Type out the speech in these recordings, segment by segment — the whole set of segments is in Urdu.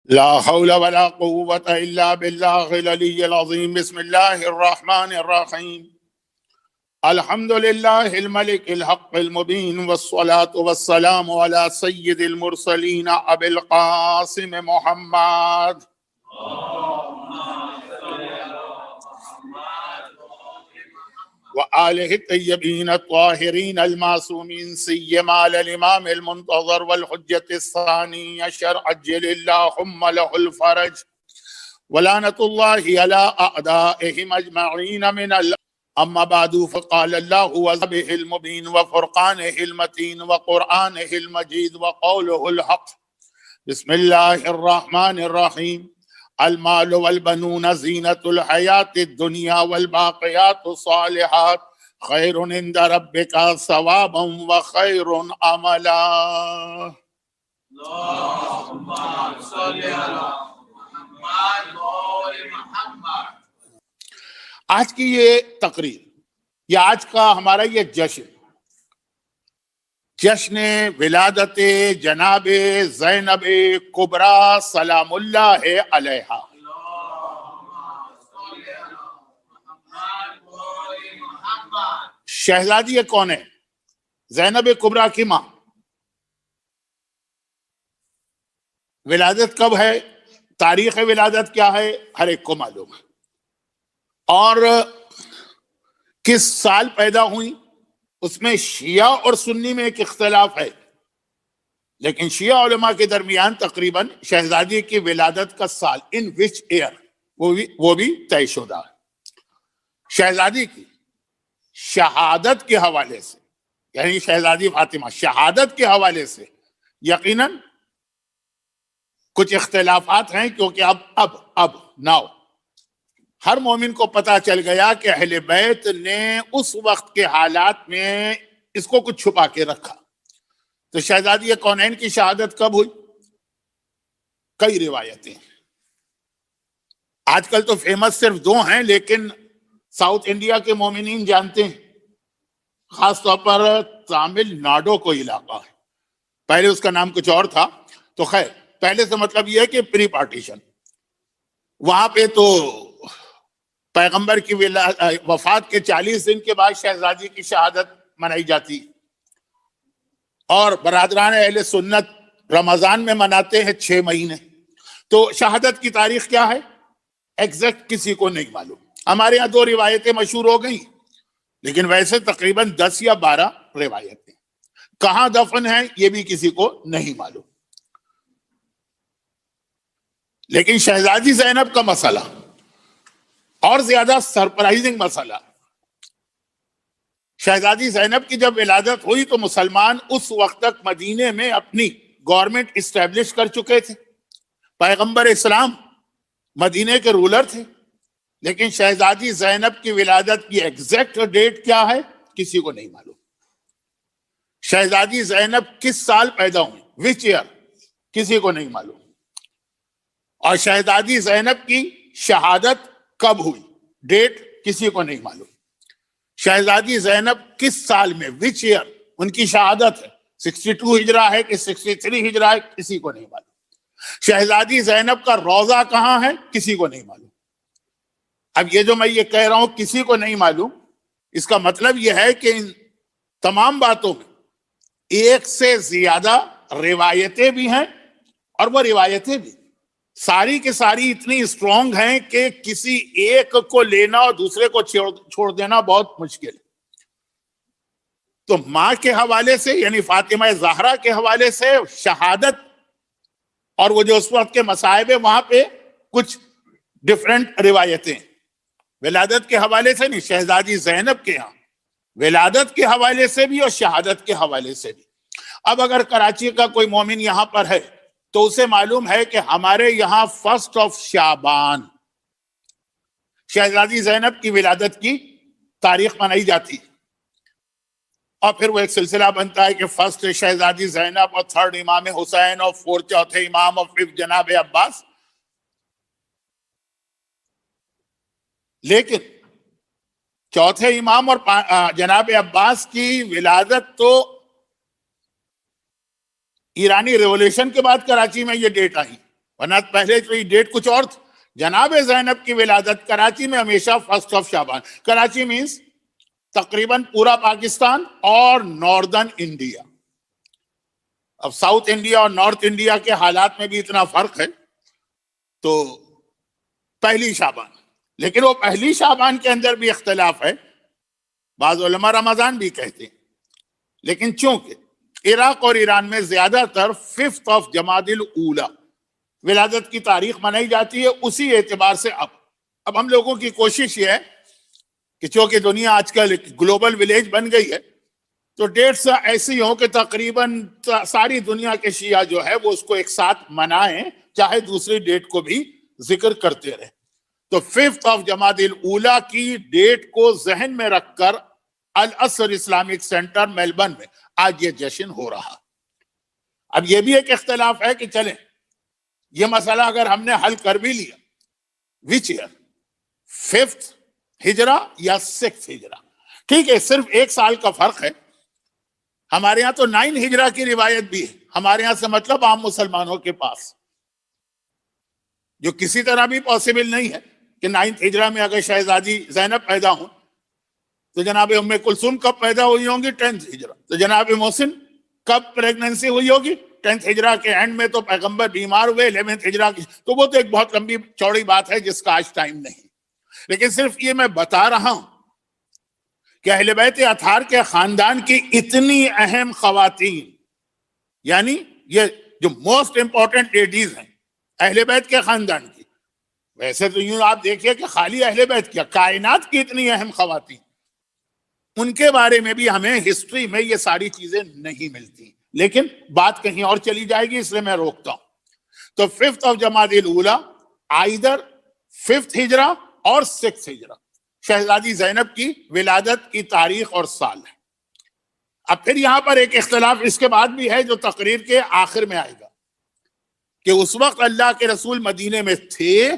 لا حول ولا قوة إلا بالله العلي العظيم. بسم الله الرحمن الرحيم. الحمد لله الملك الحق المبين، والصلاة والسلام على سيد المرسلين أبي القاسم محمد وآله الطيبين الطاهرين المعصومين، سيما على الإمام المنتظر والحجة الثاني عشر عجل اللهم له الفرج، ولعنة الله على أعدائهم أجمعين من أما بعد، فقال الله وذبه المبين وفرقانه المتين وقرآنه المجيد وقوله الحق. بسم الله الرحمن الرحيم. المال والبنون زينة الحياة الدنيا، والباقيات الصالحات خير عند ربك ثوابا وخير عملا. اللهم صل على محمد. آج کی یہ تقریر یا آج کا ہمارا یہ جشن ولادت جناب زینب کبریٰ سلام اللہ علیہا. شہزادی کون ہے؟ زینب کبریٰ کی ماں. ولادت کب ہے، تاریخ ولادت کیا ہے، ہر ایک کو معلوم ہے. اور کس سال پیدا ہوئی، اس میں شیعہ اور سنی میں ایک اختلاف ہے، لیکن شیعہ علماء کے درمیان تقریباً شہزادی کی ولادت کا سال ان وچ ایئر وہ بھی طے شدہ ہے. شہزادی کی شہادت کے حوالے سے، یعنی شہزادی فاطمہ شہادت کے حوالے سے یقیناً کچھ اختلافات ہیں، کیونکہ اب ناؤ ہر مومن کو پتا چل گیا کہ اہل بیت نے اس وقت کے حالات میں اس کو کچھ چھپا کے رکھا. تو شہزادی کونین کی شہادت کب ہوئی؟ کئی روایتیں ہیں. آج کل تو فیمس صرف دو ہیں، لیکن ساؤتھ انڈیا کے مومنین جانتے ہیں، خاص طور پر تامل ناڈو کو علاقہ ہے. پہلے اس کا نام کچھ اور تھا، تو خیر پہلے سے مطلب یہ ہے کہ پری پارٹیشن. وہاں پہ تو پیغمبر کی وفات کے 40 دن کے بعد شہزادی کی شہادت منائی جاتی، اور برادران اہل سنت رمضان میں مناتے ہیں 6 مہینے. تو شہادت کی تاریخ کیا ہے ایگزیکٹ کسی کو نہیں معلوم. ہمارے ہاں 2 روایتیں مشہور ہو گئی، لیکن ویسے تقریباً 10 یا 12 روایتیں. کہاں دفن ہیں یہ بھی کسی کو نہیں معلوم. لیکن شہزادی زینب کا مسئلہ اور زیادہ سرپرائزنگ مسئلہ. شہزادی زینب کی جب ولادت ہوئی تو مسلمان اس وقت تک مدینے میں اپنی گورنمنٹ اسٹیبلش کر چکے تھے. پیغمبر اسلام مدینے کے رولر تھے، لیکن شہزادی زینب کی ولادت کی ایگزیکٹ ڈیٹ کیا ہے کسی کو نہیں معلوم. شہزادی زینب کس سال پیدا ہوئی، وچ ایئر، کسی کو نہیں معلوم. اور شہزادی زینب کی شہادت کب ہوئی، ڈیٹ کسی کو نہیں معلوم. شہزادی زینب کس سال میں، وچ ایئر ان کی شہادت ہے، 62 ہجرہ ہے کہ 63 ہجرہ ہے، کسی کو نہیں معلوم. شہزادی زینب کا روضہ کہاں ہے کسی کو نہیں معلوم. اب یہ جو میں یہ کہہ رہا ہوں کسی کو نہیں معلوم، اس کا مطلب یہ ہے کہ ان تمام باتوں میں ایک سے زیادہ روایتیں بھی ہیں، اور وہ روایتیں بھی ساری کے ساری اتنی اسٹرانگ ہیں کہ کسی ایک کو لینا اور دوسرے کو چھوڑ دینا بہت مشکل ہے. تو ماں کے حوالے سے یعنی فاطمہ زہرا کے حوالے سے شہادت اور وہ جو اس وقت کے مصائب ہیں وہاں پہ کچھ ڈفرینٹ روایتیں. ولادت کے حوالے سے نہیں، شہزادی زینب کے ہاں ولادت کے حوالے سے بھی اور شہادت کے حوالے سے بھی. اب اگر کراچی کا کوئی مومن یہاں پر ہے تو اسے معلوم ہے کہ ہمارے یہاں 1 شعبان شہزادی زینب کی ولادت کی تاریخ منائی جاتی، اور پھر وہ ایک سلسلہ بنتا ہے کہ 1 شہزادی زینب اور 3 امام حسین اور 4 چوتھے امام اور 5 جناب عباس. لیکن چوتھے امام اور جناب عباس کی ولادت تو ایرانی ریولیوشن کے بعد کراچی میں یہ ڈیٹ آئی، ورنہ پہلے تو یہ ڈیٹ کچھ اور تھا. جناب زینب کی ولادت کراچی میں ہمیشہ 1 شعبان. کراچی مینس تقریباً پورا پاکستان اور ناردرن انڈیا. اب ساؤتھ انڈیا اور نارتھ انڈیا کے حالات میں بھی اتنا فرق ہے تو 1 شعبان. لیکن وہ 1 شعبان کے اندر بھی اختلاف ہے. بعض علماء رمضان بھی کہتے ہیں. لیکن چونکہ عراق اور ایران میں زیادہ تر 5 جمادی الاولی ولادت کی تاریخ منائی جاتی ہے, اسی اعتبار سے اب ہم لوگوں کی کوشش یہ ہے کہ چونکہ دنیا آج کل گلوبل ولیج بن گئی ہے تو ڈیٹس ایسی ہوں کہ تقریباً ساری دنیا کے شیعہ جو ہے وہ اس کو ایک ساتھ منائیں, چاہے دوسری ڈیٹ کو بھی ذکر کرتے رہیں. تو 5 جمادی الاولی کی ڈیٹ کو ذہن میں رکھ کر الاسر اسلامک سینٹر میلبرن میں آج یہ جشن ہو رہا. اب یہ بھی ایک اختلاف ہے کہ چلیں یہ مسئلہ اگر ہم نے حل کر بھی لیا, وچ ایئر 5 ہجرہ یا 6 ہجرہ, ٹھیک ہے, صرف 1 سال کا فرق ہے. ہمارے ہاں تو 9 ہجرہ کی روایت بھی ہے. ہمارے ہاں سے مطلب عام مسلمانوں کے پاس, جو کسی طرح بھی پاسبل نہیں ہے کہ 9 ہجرہ میں اگر شہزادی زینب پیدا ہوں تو جناب ام کلثوم کب پیدا ہوئی ہوں گی؟ 10 ہجرہ. تو جناب محسن کب پریگننسی ہوئی ہوگی؟ 10 ہجرہ کے اینڈ میں تو پیغمبر بیمار ہوئے 11 ہجرہ کی. تو وہ تو ایک بہت لمبی چوڑی بات ہے جس کا آج ٹائم نہیں. لیکن صرف یہ میں بتا رہا ہوں کہ اہل بیت اطہار کے خاندان کی اتنی اہم خواتین, یعنی یہ جو موسٹ امپورٹنٹ لیڈیز ہیں اہل بیت کے خاندان کی, ویسے تو یوں آپ دیکھیے کہ خالی اہل بیت کیا, کائنات کی اتنی اہم خواتین, ان کے بارے میں بھی ہمیں ہسٹری میں یہ ساری چیزیں نہیں ملتی. لیکن بات کہیں اور چلی جائے گی, اس لیے میں روکتا ہوں. تو 5 جمادی الاولی آئیدر 5 ہجرہ اور 6 ہجرہ شہزادی زینب کی ولادت کی تاریخ اور سال ہے. اب پھر یہاں پر ایک اختلاف اس کے بعد بھی ہے جو تقریر کے آخر میں آئے گا کہ اس وقت اللہ کے رسول مدینے میں تھے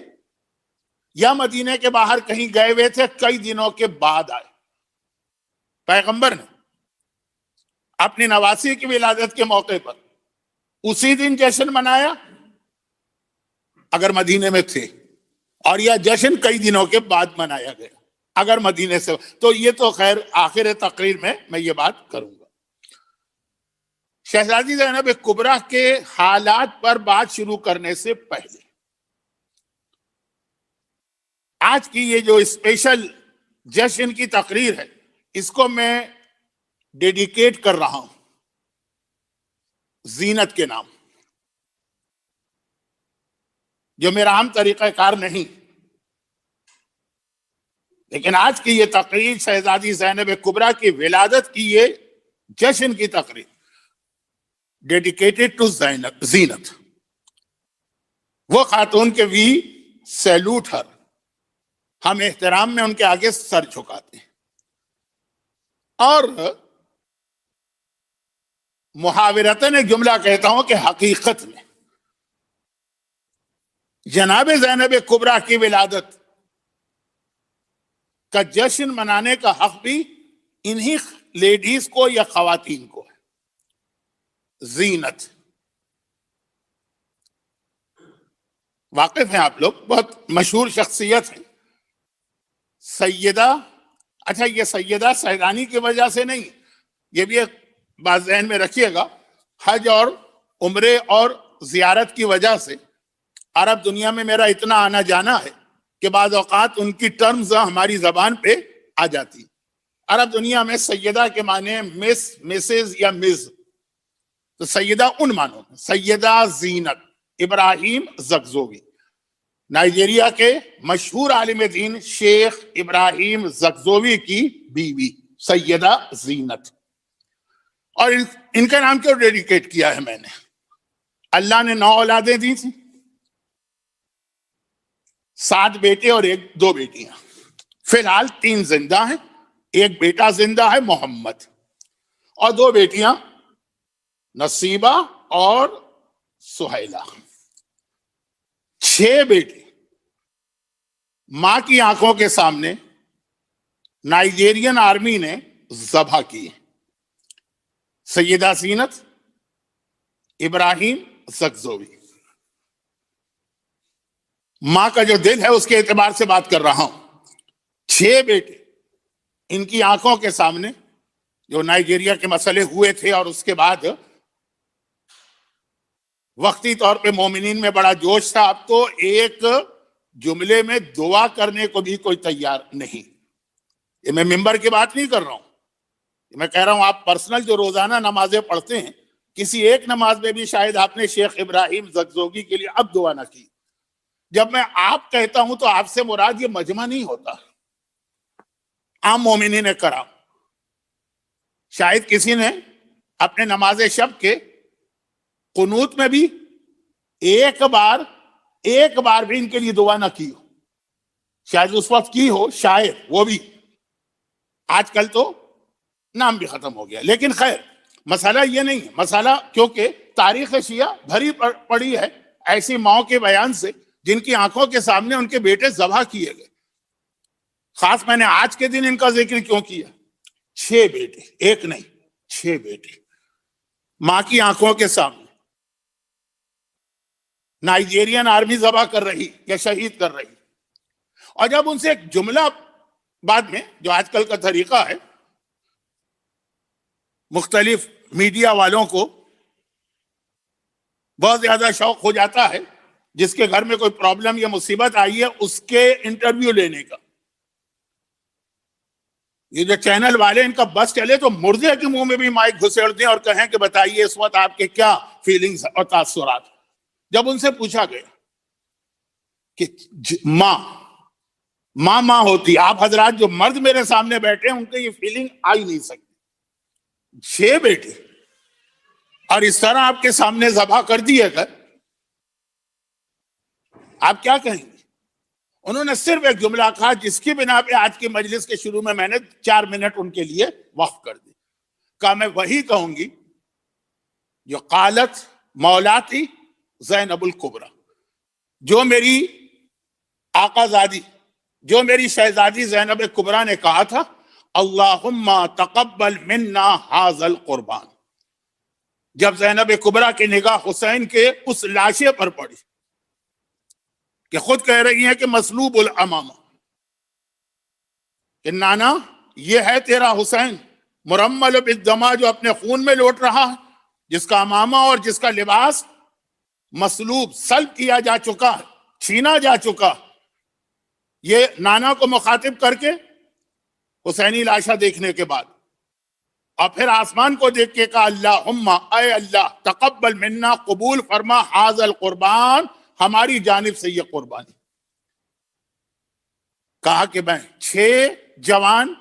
یا مدینے کے باہر کہیں گئے ہوئے تھے, کئی دنوں کے بعد آئے. پیغمبر نے اپنی نواسی کی ولادت کے موقع پر اسی دن جشن منایا اگر مدینے میں تھے, اور یہ جشن کئی دنوں کے بعد منایا گیا اگر مدینے سے. تو یہ تو خیر آخر تقریر میں یہ بات کروں گا. شہزادی زینب کبریٰ کے حالات پر بات شروع کرنے سے پہلے آج کی یہ جو اسپیشل جشن کی تقریر ہے اس کو میں ڈیڈیکیٹ کر رہا ہوں زینت کے نام, جو میرا عام طریقہ کار نہیں. لیکن آج کی یہ تقریر شہزادی زینب کبریٰ کی ولادت کی یہ جشن کی تقریر ڈیڈیکیٹڈ ٹو زینت, وہ خاتون کے وی سیلوٹ ہر, ہم احترام میں ان کے آگے سر جھکاتے ہیں. اور محاورتاً ایک جملہ کہتا ہوں کہ حقیقت میں جناب زینب کبریٰ کی ولادت کا جشن منانے کا حق بھی انہی لیڈیز کو یا خواتین کو ہے. زینت واقف ہیں آپ لوگ, بہت مشہور شخصیت ہے سیدہ. اچھا یہ سیدہ سیدانی کی وجہ سے نہیں, یہ بھی ایک بات ذہن میں رکھیے گا, حج اور عمرے اور زیارت کی وجہ سے عرب دنیا میں میرا اتنا آنا جانا ہے کہ بعض اوقات ان کی ٹرمز ہماری زبان پہ آ جاتی. عرب دنیا میں سیدہ کے معنی مس, مسز یا مز, تو سیدہ ان معنوں میں سیدہ زینت ابراہیم زغزوی, نائجیریا کے مشہور عالم دین شیخ ابراہیم زغزوی کی بیوی سیدہ زینت. اور ان کا نام کیوں ڈیڈیکیٹ کیا ہے میں نے؟ اللہ نے 9 اولادیں دی تھیں, 7 بیٹے اور 2 بیٹیاں. فی الحال 3 زندہ ہیں, ایک بیٹا زندہ ہے محمد, اور 2 بیٹیاں نصیبہ اور سہیلہ. 6 بیٹے ماں کی آنکھوں کے سامنے نائجیرین آرمی نے ذبح کیے. سیدہ زینت, ابراہیم زغزوی. ماں کا جو دل ہے اس کے اعتبار سے بات کر رہا ہوں. 6 بیٹے ان کی آنکھوں کے سامنے جو نائجیریا کے مسئلے ہوئے تھے اور اس کے بعد وقتی طور پہ مومنین میں بڑا جوش تھا. اب تو ایک جملے میں دعا کرنے کو بھی کوئی تیار نہیں. یہ میں ممبر کی بات نہیں کر رہا ہوں, میں کہہ رہا ہوں آپ پرسنل جو روزانہ نمازیں پڑھتے ہیں, کسی ایک نماز میں بھی شاید آپ نے شیخ ابراہیم زغزوگی کے لیے اب دعا نہ کی. جب میں آپ کہتا ہوں تو آپ سے مراد یہ مجمع نہیں ہوتا, عام مومنین کرام. شاید کسی نے اپنے نماز شب کے قنوت میں بھی ایک بار بھی ان کے لیے دعا نہ کی ہو. شاید اس وقت کی ہو, شاید وہ بھی. آج کل تو نام بھی ختم ہو گیا. لیکن خیر مسئلہ یہ نہیں ہے. مسئلہ کیونکہ تاریخ شیعہ بھری پڑی ہے ایسی ماؤں کے بیان سے جن کی آنکھوں کے سامنے ان کے بیٹے ذبح کیے گئے. خاص میں نے آج کے دن ان کا ذکر کیوں کیا؟ 6 بیٹے, ایک نہیں 6 بیٹے ماں کی آنکھوں کے سامنے نائجیرین آرمی ذبح کر رہی یا شہید کر رہی. اور جب ان سے ایک جملہ بعد میں, جو آج کل کا طریقہ ہے, مختلف میڈیا والوں کو بہت زیادہ شوق ہو جاتا ہے جس کے گھر میں کوئی پرابلم یا مصیبت آئی ہے اس کے انٹرویو لینے کا. یہ جو چینل والے ان کا بس چلے تو مردے کے منہ میں بھی مائک گھسیڑ دیں اور کہیں کہ بتائیے اس وقت آپ کے کیا فیلنگز اور تاثرات. جب ان سے پوچھا گیا کہ ماں ہوتی, آپ حضرات جو مرد میرے سامنے بیٹھے ان کے یہ فیلنگ آ ہی نہیں سکتی. 6 بیٹے اور اس طرح آپ کے سامنے ذبح کر دیے گئے, آپ کیا کہیں گے؟ انہوں نے صرف ایک جملہ کہا جس کی بنا پہ آج کی مجلس کے شروع میں میں نے 4 منٹ ان کے لیے وقف کر دی. کہا میں وہی کہوں گی جو قالت مولاتی زینب الکبریٰ, جو میری آقا زادی, جو میری شہزادی زینب کبریٰ نے کہا تھا, اللہم تقبل منا ھذا القربان. جب زینب کبریٰ کی نگاہ حسین کے اس لاشے پر پڑی کہ خود کہہ رہی ہیں کہ مسلوب الامامہ, کہ نانا یہ ہے تیرا حسین مرمل بالدماء جو اپنے خون میں لوٹ رہا ہے, جس کا امامہ اور جس کا لباس مسلوب سلب کیا جا چکا ہے, چھینا جا چکا. یہ نانا کو مخاطب کر کے حسینی لاشا دیکھنے کے بعد, اور پھر آسمان کو دیکھ کے کہا اللہم, اے اللہ, تقبل منا, قبول فرما ھذا القربان, ہماری جانب سے یہ قربانی. کہا کہ میں 6 جوان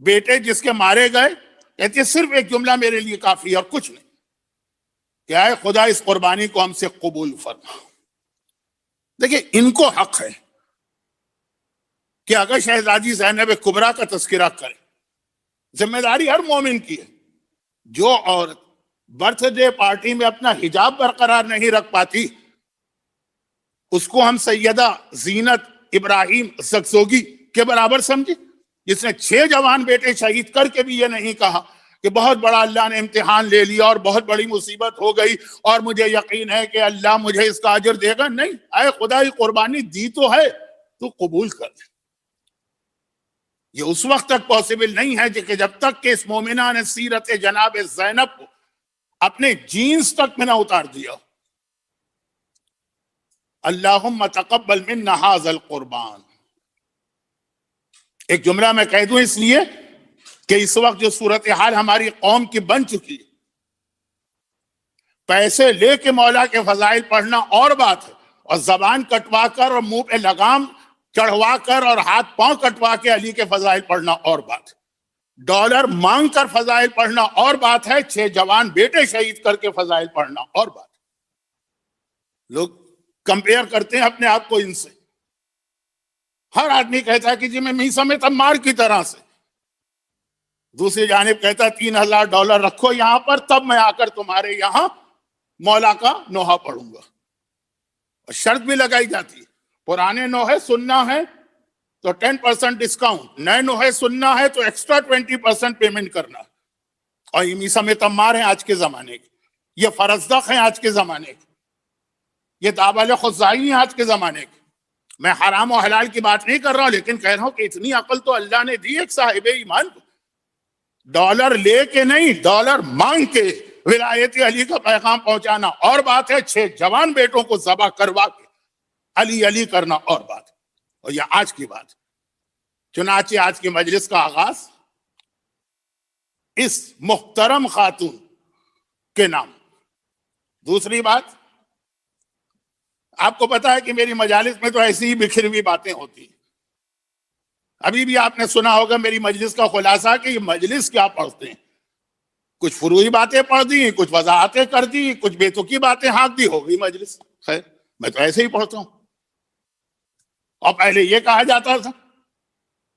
بیٹے جس کے مارے گئے, کہتے صرف ایک جملہ میرے لیے کافی ہے اور کچھ نہیں, کہ اے خدا اس قربانی کو ہم سے قبول فرما. دیکھیں ان کو حق ہے کہ اگر شہزادی زینب کبریٰ کا تذکرہ کرے, ذمہ داری ہر مومن کی ہے. جو عورت برتھ ڈے پارٹی میں اپنا حجاب برقرار نہیں رکھ پاتی اس کو ہم سیدہ زینت ابراہیم زغزوگی کے برابر سمجھے, جس نے 6 جوان بیٹے شہید کر کے بھی یہ نہیں کہا کہ بہت بڑا اللہ نے امتحان لے لیا اور بہت بڑی مصیبت ہو گئی اور مجھے یقین ہے کہ اللہ مجھے اس کا اجر دے گا. نہیں, اے خدا یہ قربانی دی تو ہے, تو قبول کر دے. یہ اس وقت تک پاسبل نہیں ہے کہ جب تک کہ اس مومنہ نے سیرت جناب زینب کو اپنے جینز تک میں نہ اتار دیا. اللہم تقبل منا ھذا القربان. ایک جملہ میں کہہ دوں اس لیے کہ اس وقت جو صورتحال ہماری قوم کی بن چکی ہے, پیسے لے کے مولا کے فضائل پڑھنا اور بات ہے, اور زبان کٹوا کر اور منہ پہ لگام چڑھوا کر اور ہاتھ پاؤں کٹوا کے علی کے فضائل پڑھنا اور بات ہے. ڈالر مانگ کر فضائل پڑھنا اور بات ہے, 6 جوان بیٹے شہید کر کے فضائل پڑھنا اور بات ہے. لوگ کمپیئر کرتے ہیں اپنے آپ کو ان سے. ہر آدمی کہتا ہے کہ جی میں میثم تمار کی طرح سے, دوسری جانب کہتا ہے $3000 رکھو یہاں پر, تب میں آ کر تمہارے یہاں مولا کا نوحہ پڑھوں گا. اور شرط بھی لگائی جاتی ہے, پرانے نوحے سننا ہے تو 10% ڈسکاؤنٹ, نئے نوحے سننا ہے تو ایکسٹرا 20% پیمنٹ کرنا. اور یہ میثم تمار ہیں آج کے زمانے کے, یہ فرزدق ہیں آج کے زمانے کے. یہ دعوی خزائی ہیں آج کے زمانے کی. میں حرام و حلال کی بات نہیں کر رہا ہوں، لیکن کہہ رہا ہوں کہ اتنی عقل تو اللہ نے دی ایک صاحب ایمان کو. ڈالر لے کے نہیں، ڈالر مانگ کے ولایت علی کا پیغام پہنچانا اور بات ہے، 6 جوان بیٹوں کو ذبح کروا کے علی علی کرنا اور بات ہے. اور یہ آج کی بات. چنانچہ آج کی مجلس کا آغاز اس محترم خاتون کے نام. دوسری بات، آپ کو پتا ہے کہ میری مجالس میں تو ایسی ہی بکھری ہوئی باتیں ہوتی ہیں. ابھی بھی آپ نے سنا ہوگا میری مجلس کا خلاصہ کہ یہ مجلس کیا پڑھتے ہیں. کچھ فروعی باتیں پڑھ دی، کچھ وضاحتیں کر دی، کچھ بے تکی باتیں ہانک دی، ہو گئی مجلس. خیر، میں تو ایسے ہی پڑھتا ہوں. اور پہلے یہ کہا جاتا تھا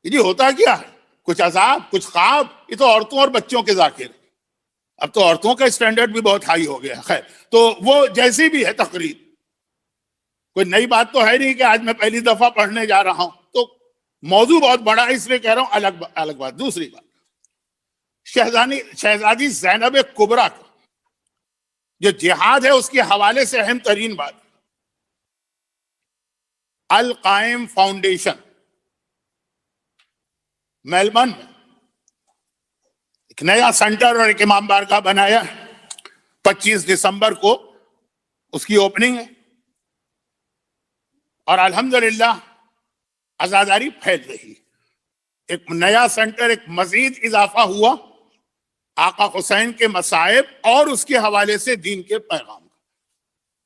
جی ہوتا کیا ہے، کچھ عذاب، کچھ خواب، یہ تو عورتوں اور بچوں کے ذاکر. اب تو عورتوں کا اسٹینڈرڈ بھی بہت ہائی ہو گیا. خیر، تو وہ جیسی بھی ہے تقریر، کوئی نئی بات تو ہے نہیں کہ آج میں پہلی دفعہ پڑھنے جا رہا ہوں. تو موضوع بہت بڑا ہے، اس لیے کہہ رہا ہوں الگ بات. دوسری بات، شہزادی زینب کبریٰ کا جو جہاد ہے اس کے حوالے سے اہم ترین بات، القائم فاؤنڈیشن میلبرن میں ایک نیا سینٹر اور ایک امام بارگاہ بنایا. 25 دسمبر کو اس کی اوپننگ ہے اور الحمدللہ عزاداری پھیل رہی. ایک نیا سینٹر، ایک مزید اضافہ ہوا آقا حسین کے مصائب اور اس کے حوالے سے دین کے پیغام کا.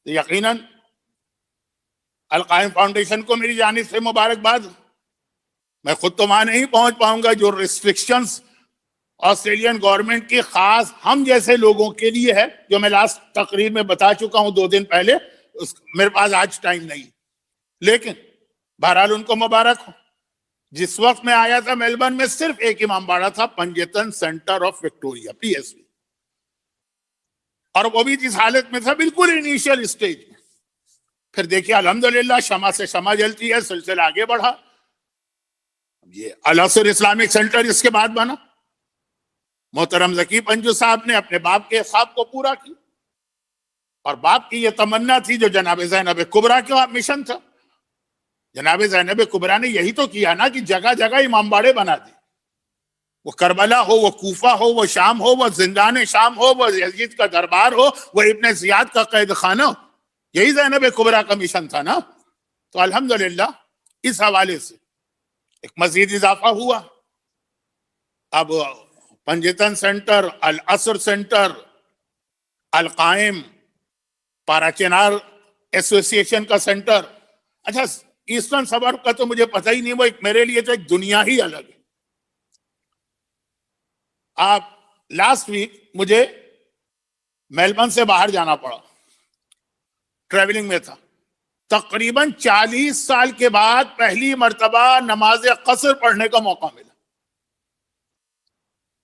تو یقیناً القائم فاؤنڈیشن کو میری جانب سے مبارکباد. میں خود تو وہاں نہیں پہنچ پاؤں گا، جو ریسٹرکشنز آسٹریلین گورنمنٹ کی خاص ہم جیسے لوگوں کے لیے ہے، جو میں لاسٹ تقریر میں بتا چکا ہوں 2 دن پہلے، میرے پاس آج ٹائم نہیں. لیکن بہرحال ان کو مبارک ہو. جس وقت میں آیا تھا میلبرن میں صرف ایک امام باڑہ تھا، پنجتن سینٹر آف وکٹوریا PSV، اور وہ بھی جس حالت میں تھا بالکل انیشیل اسٹیج میں. پھر دیکھیے الحمدللہ شمع سے شمع جلتی ہے، سلسلہ آگے بڑھا. یہ العصر اسلامک سینٹر اس کے بعد بنا. محترم ذکی پنجو صاحب نے اپنے باپ کے خواب کو پورا کیا، اور باپ کی یہ تمنا تھی جو جناب زینب کبریٰ کا مشن تھا. جناب زینب کبریٰ نے یہی تو کیا نا کہ جگہ جگہ امام باڑے بنا دی. وہ کربلا ہو، وہ کوفہ ہو، وہ شام ہو، وہ زندان شام ہو، وہ یزید کا دربار ہو، وہ ابن زیاد کا قید خانہ ہو. یہی زینب کبریٰ کا مشن تھا نا. تو الحمدللہ اس حوالے سے ایک مزید اضافہ ہوا. اب پنجتن سینٹر، العصر سینٹر، القائم، پاراچینار ایسوسی ایشن کا سینٹر. اچھا، ایسٹرن سبرب کا تو مجھے پتہ ہی نہیں، وہ میرے لیے تو ایک دنیا ہی الگ ہے. آپ لاسٹ ویک مجھے میلبرن سے باہر جانا پڑا، ٹریولنگ میں تھا. تقریباً 40 سال کے بعد پہلی مرتبہ نماز قصر پڑھنے کا موقع ملا.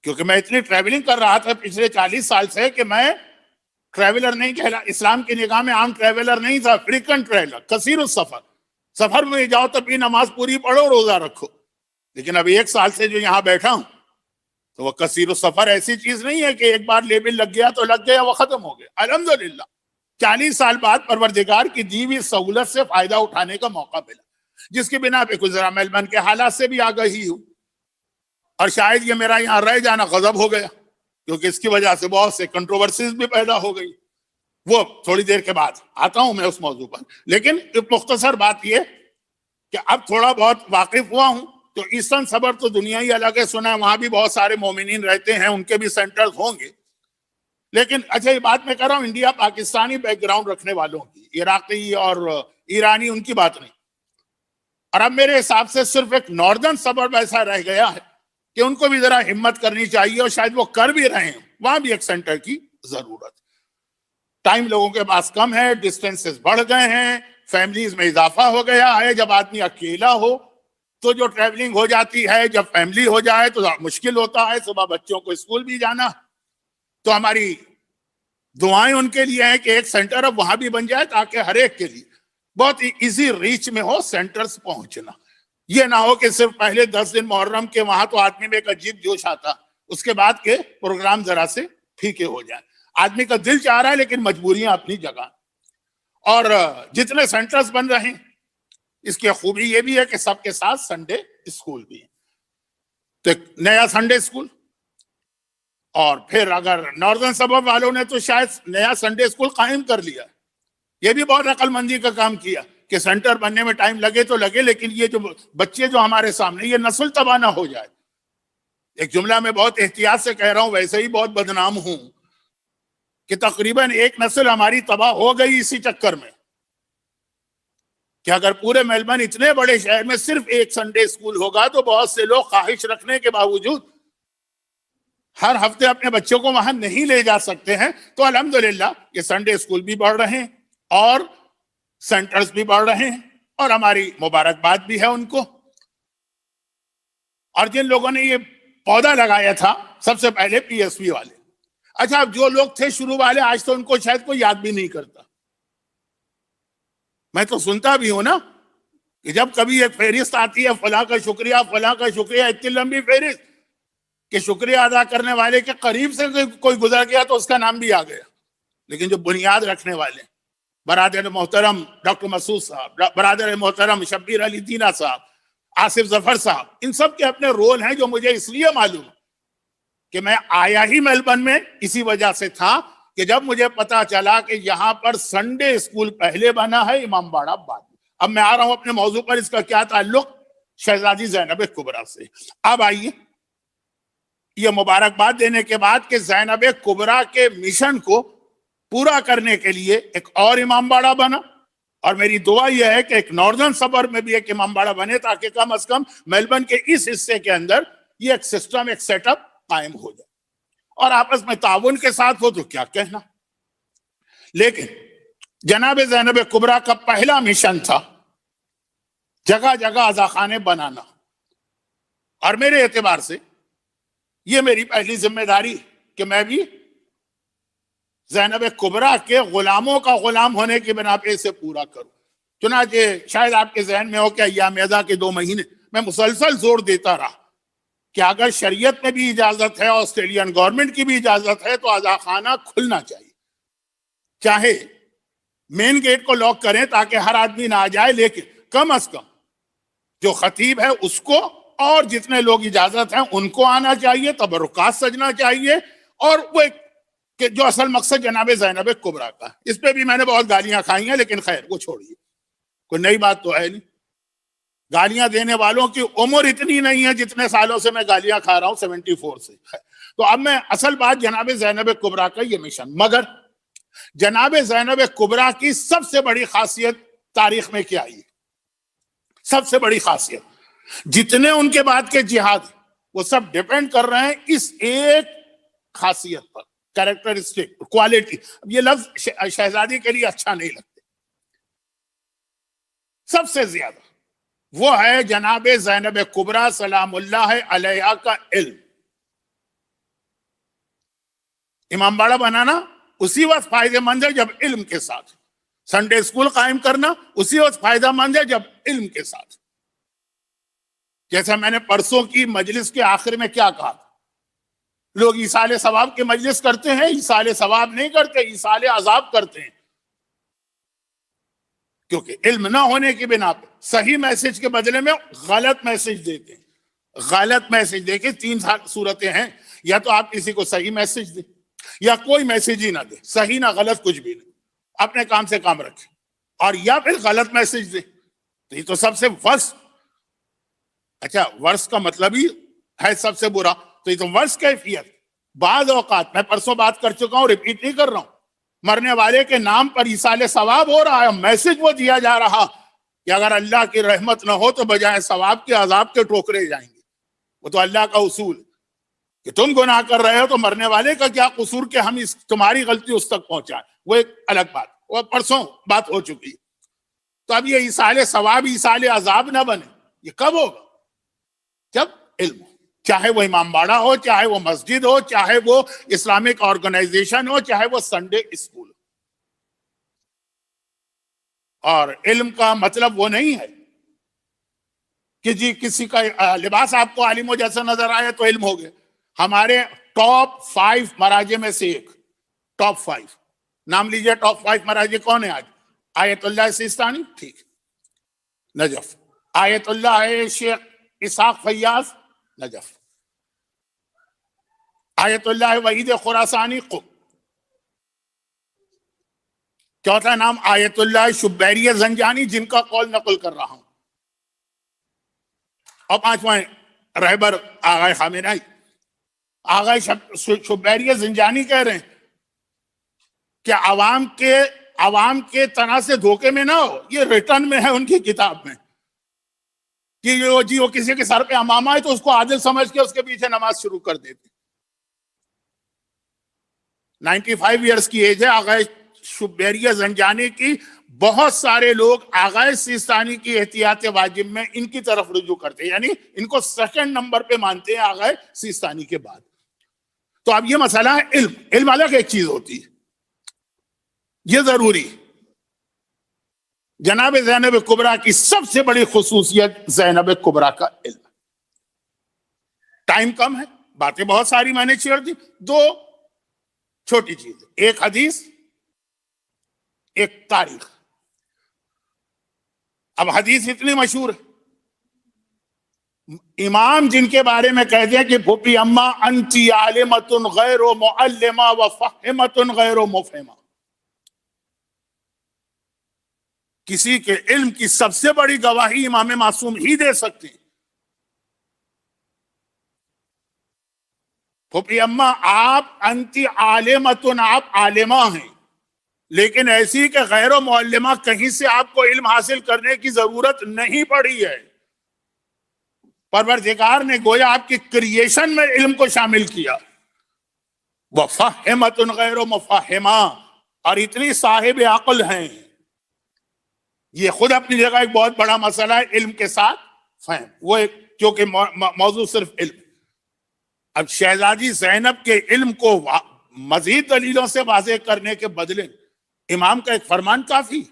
کیونکہ میں اتنی ٹریولنگ کر رہا تھا پچھلے 40 سال سے کہ میں ٹریولر نہیں کہلا، اسلام کی نگاہ میں عام ٹریولر نہیں تھا، فریکوینٹ ٹریولر، کثیر السفر. سفر میں جاؤ تب بھی نماز پوری پڑھو، روزہ رکھو. لیکن اب 1 سال سے جو یہاں بیٹھا ہوں تو وہ کثیر السفر ایسی چیز نہیں ہے کہ ایک بار لیبل لگ گیا تو لگ گیا، وہ ختم ہو گیا. الحمدللہ 40 سال بعد پروردگار کی دی ہوئی سہولت سے فائدہ اٹھانے کا موقع ملا، جس کی بنا پہ گزرا میلبرن کے حالات سے بھی آگاہی ہوں. اور شاید یہ میرا یہاں رہ جانا غضب ہو گیا، کیونکہ اس کی وجہ سے بہت سے کنٹروورسیز بھی پیدا ہو گئی. وہ تھوڑی دیر کے بعد آتا ہوں میں اس موضوع پر. لیکن مختصر بات یہ کہ اب تھوڑا بہت واقف ہوا ہوں. تو ایسٹرن سبرب تو دنیا ہی الگ ہے، سنا ہے وہاں بھی بہت سارے مومنین رہتے ہیں، ان کے بھی سینٹرز ہوں گے. لیکن اچھا، یہ بات میں کر رہا ہوں انڈیا پاکستانی بیک گراؤنڈ رکھنے والوں کی، عراقی اور ایرانی، ان کی بات نہیں. اور اب میرے حساب سے صرف ایک ناردرن سبرب ایسا رہ گیا ہے کہ ان کو بھی ذرا ہمت کرنی چاہیے، اور شاید وہ کر بھی رہے ہیں. وہاں بھی ایک سینٹر کی ضرورت. ٹائم لوگوں کے پاس کم ہے، ڈسٹینسز بڑھ گئے ہیں، فیملیز میں اضافہ ہو گیا ہے. جب آدمی اکیلا ہو تو جو ٹریولنگ ہو جاتی ہے، جب فیملی ہو جائے تو مشکل ہوتا ہے. صبح بچوں کو اسکول بھی جانا. تو ہماری دعائیں ان کے لیے ہیں کہ ایک سینٹر اب وہاں بھی بن جائے تاکہ ہر ایک کے لیے بہت ایزی ریچ میں ہو سینٹرز پہنچنا. یہ نہ ہو کہ صرف پہلے 10 دن محرم کے وہاں تو آدمی میں ایک عجیب جوش آتا، اس کے بعد کے پروگرام ذرا سے پھیکے ہو جائیں. آدمی کا دل چاہ رہا ہے لیکن مجبوریاں اپنی جگہ. اور جتنے سینٹرز بن رہے ہیں اس کی خوبی یہ بھی ہے کہ سب کے ساتھ سنڈے اسکول بھی ہے. تو ایک نیا سنڈے اسکول، اور پھر اگر ناردرن سبب والوں نے تو شاید نیا سنڈے اسکول قائم کر لیا. یہ بھی بہت عقل مندی کا کام کیا کہ سینٹر بننے میں ٹائم لگے تو لگے، لیکن یہ جو بچے جو ہمارے سامنے، یہ نسل تباہ نہ ہو جائے. ایک جملہ میں بہت احتیاط سے کہہ رہا ہوں، ویسے ہی بہت بدنام ہوں، کہ تقریباً ایک نسل ہماری تباہ ہو گئی اسی چکر میں کہ اگر پورے میلبرن اتنے بڑے شہر میں صرف ایک سنڈے اسکول ہوگا تو بہت سے لوگ خواہش رکھنے کے باوجود ہر ہفتے اپنے بچوں کو وہاں نہیں لے جا سکتے ہیں. تو الحمدللہ یہ سنڈے اسکول بھی بڑھ رہے ہیں اور سینٹرز بھی بڑھ رہے ہیں، اور ہماری مبارکباد بھی ہے ان کو. اور جن لوگوں نے یہ پودا لگایا تھا سب سے پہلے پی ایس وی والے، اچھا اب جو لوگ تھے شروع والے آج تو ان کو شاید کوئی یاد بھی نہیں کرتا. میں تو سنتا بھی ہوں نا کہ جب کبھی ایک فہرست آتی ہے فلاں کا شکریہ فلاں کا شکریہ، اتنی لمبی فہرست کہ شکریہ ادا کرنے والے کے قریب سے کوئی گزر گیا تو اس کا نام بھی آ گیا. لیکن جو بنیاد رکھنے والے، برادر محترم ڈاکٹر مسعود صاحب، برادر محترم شبیر علی دینا صاحب، آصف ظفر صاحب، ان سب کے اپنے رول ہیں جو مجھے اس لیے معلوم کہ میں آیا ہی میلبرن میں اسی وجہ سے تھا کہ جب مجھے پتا چلا کہ یہاں پر سنڈے اسکول پہلے بنا ہے، امام باڑہ بعد میں. اب میں آ رہا ہوں اپنے موضوع پر، اس کا کیا تعلق شہزادی زینب کبریٰ سے. اب آئیے یہ مبارکباد دینے کے بعد کہ زینب کبریٰ کے مشن کو پورا کرنے کے لیے ایک اور امام باڑہ بنا، اور میری دعا یہ ہے کہ ایک ناردرن سبر میں بھی ایک امام باڑہ بنے تاکہ کم از کم میلبرن کے اس حصے کے اندر یہ ایک سسٹم، ایک سیٹ اپ قائم ہو جائے اور آپس میں تعاون کے ساتھ ہو تو کیا کہنا. لیکن جناب زینب کبریٰ کا پہلا مشن تھا جگہ جگہ عزاخانے بنانا، اور میرے اعتبار سے یہ میری پہلی ذمہ داری کہ میں بھی زینب کبریٰ کے غلاموں کا غلام ہونے کی بنا پہ اسے پورا کروں. چنانچہ شاید آپ کے ذہن میں ہو کہ ایام اذا کے 2 مہینے میں مسلسل زور دیتا رہا کہ اگر شریعت میں بھی اجازت ہے، آسٹریلین گورنمنٹ کی بھی اجازت ہے، تو عزاخانہ کھلنا چاہیے. چاہے مین گیٹ کو لاک کریں تاکہ ہر آدمی نہ آ جائے، لیکن کم از کم جو خطیب ہے اس کو اور جتنے لوگ اجازت ہیں ان کو آنا چاہیے، تبرکات سجنا چاہیے. اور وہ کہ جو اصل مقصد جناب زینب کبریٰ کا، اس پہ بھی میں نے بہت گالیاں کھائی ہیں، لیکن خیر وہ چھوڑیے، کوئی نئی بات تو ہے نہیں. گالیاں دینے والوں کی عمر اتنی نہیں ہے جتنے سالوں سے میں گالیاں کھا رہا ہوں، 74 سے. تو اب میں اصل بات جناب زینب کبریٰ کا یہ مشن. مگر جناب زینب کبریٰ کی سب سے بڑی خاصیت تاریخ میں کیا ہے؟ سب سے بڑی خاصیت جتنے ان کے بعد کے جہاد وہ سب ڈیپینڈ کر رہے ہیں اس ایک خاصیت پر، کریکٹرسٹک، کوالٹی. یہ لفظ شہزادی کے لیے اچھا نہیں لگتے. سب سے زیادہ وہ ہے جناب زینب کبریٰ سلام اللہ علیہا کا علم. امام باڑہ بنانا اسی وقت فائدہ مند ہے جب علم کے ساتھ، سنڈے اسکول قائم کرنا اسی وقت فائدہ مند ہے جب علم کے ساتھ. جیسا میں نے پرسوں کی مجلس کے آخر میں کیا کہا، لوگ ایصال ثواب کی مجلس کرتے ہیں، ایصال ثواب نہیں کرتے، ایصال عذاب کرتے ہیں. کیونکہ علم نہ ہونے کی بنا پہ صحیح میسج کے بدلے میں غلط میسج دیتے ہیں. غلط میسج دے کے 3 صورتیں ہیں، یا تو آپ کسی کو صحیح میسج دیں یا کوئی میسج ہی نہ دیں، صحیح نہ غلط کچھ بھی نہیں، اپنے کام سے کام رکھیں، اور یا پھر غلط میسج دیں. تو یہ تو سب سے ورس، اچھا ورس کا مطلب ہی ہے سب سے برا، تو یہ تو ورس کیفیت. بعض اوقات میں پرسوں بات کر چکا ہوں، ریپیٹ نہیں کر رہا ہوں، مرنے والے کے نام پر ایصال ثواب ہو رہا ہے، میسج وہ دیا جا رہا کہ اگر اللہ کی رحمت نہ ہو تو بجائے ثواب کے عذاب کے ٹوکرے جائیں گے. وہ تو اللہ کا اصول کہ تم گناہ کر رہے ہو تو مرنے والے کا کیا قصور کہ ہم تمہاری غلطی اس تک پہنچائیں، وہ ایک الگ بات، وہ پرسوں بات ہو چکی. تو اب یہ ایصال ثواب ایصال عذاب نہ بنے، یہ کب ہوگا؟ جب علم ہو، چاہے وہ امام باڑہ ہو، چاہے وہ مسجد ہو، چاہے وہ اسلامک آرگنائزیشن ہو، چاہے وہ سنڈے اسکول ہو. اور علم کا مطلب وہ نہیں ہے کہ جی کسی کا لباس آپ کو عالموں جیسا نظر آئے تو علم ہو گیا. ہمارے ٹاپ 5 مراجع میں سے ایک، ٹاپ 5 نام لیجئے. ٹاپ 5 مراجع کون ہیں آج؟ آیت اللہ سیستانی ٹھیک، نجف. آیت اللہ شیخ اسحاق فیاض نجف. آیت اللہ وحید خراسانی قم. چوتھا نام آیت اللہ شبیری زنجانی جن کا قول نقل کر رہا ہوں. اور پانچواں رہبر آغا خامنائی. آغا شبیری زنجانی کہہ رہے ہیں کہ عوام کے طرح سے دھوکے میں نہ ہو. یہ ریٹرن میں ہے ان کی کتاب میں کہ وہ کسی کے سر پہ امامہ ہے تو اس کو عادل سمجھ کے اس کے پیچھے نماز شروع کر دیتے. 95 ایئرس کی ایج ہے آغا شبیری زنجانی کی. بہت سارے لوگ آغا سیستانی کی احتیاط واجب میں ان کی طرف رجوع کرتے ہیں، یعنی ان کو سیکنڈ نمبر پہ مانتے ہیں آغا سیستانی کے بعد. تو اب یہ مسئلہ ہے علم الگ ایک چیز ہوتی ہے، یہ ضروری. جناب زینب کبریٰ کی سب سے بڑی خصوصیت زینب کبریٰ کا علم. ٹائم کم ہے، باتیں بہت ساری میں نے چھیڑ دی. دو چھوٹی چیز، ایک حدیث ایک تاریخ. اب حدیث اتنی مشہور ہے، امام جن کے بارے میں کہتے ہیں کہ پھوپھی اماں انتی عالمۃ غیر معلمہ و فہمۃ غیر مفہمہ. کسی کے علم کی سب سے بڑی گواہی امام معصوم ہی دے سکتے ہیں. پھوپھی اماں آپ انتی عالمۃ، آپ عالمہ ہیں، لیکن ایسی کہ غیر و معلمہ کہیں سے آپ کو علم حاصل کرنے کی ضرورت نہیں پڑی ہے. پروردگار نے گویا آپ کی کریشن میں علم کو شامل کیا. وَفَهِمَةٌ غَيْرُ مُفَهِمَةٍ، اور اتنی صاحب عقل ہیں. یہ خود اپنی جگہ ایک بہت بڑا مسئلہ ہے، علم کے ساتھ فہم. وہ کیونکہ موضوع صرف علم. اب شہزادی زینب کے علم کو مزید دلیلوں سے واضح کرنے کے بدلے امام کا ایک فرمان کافی،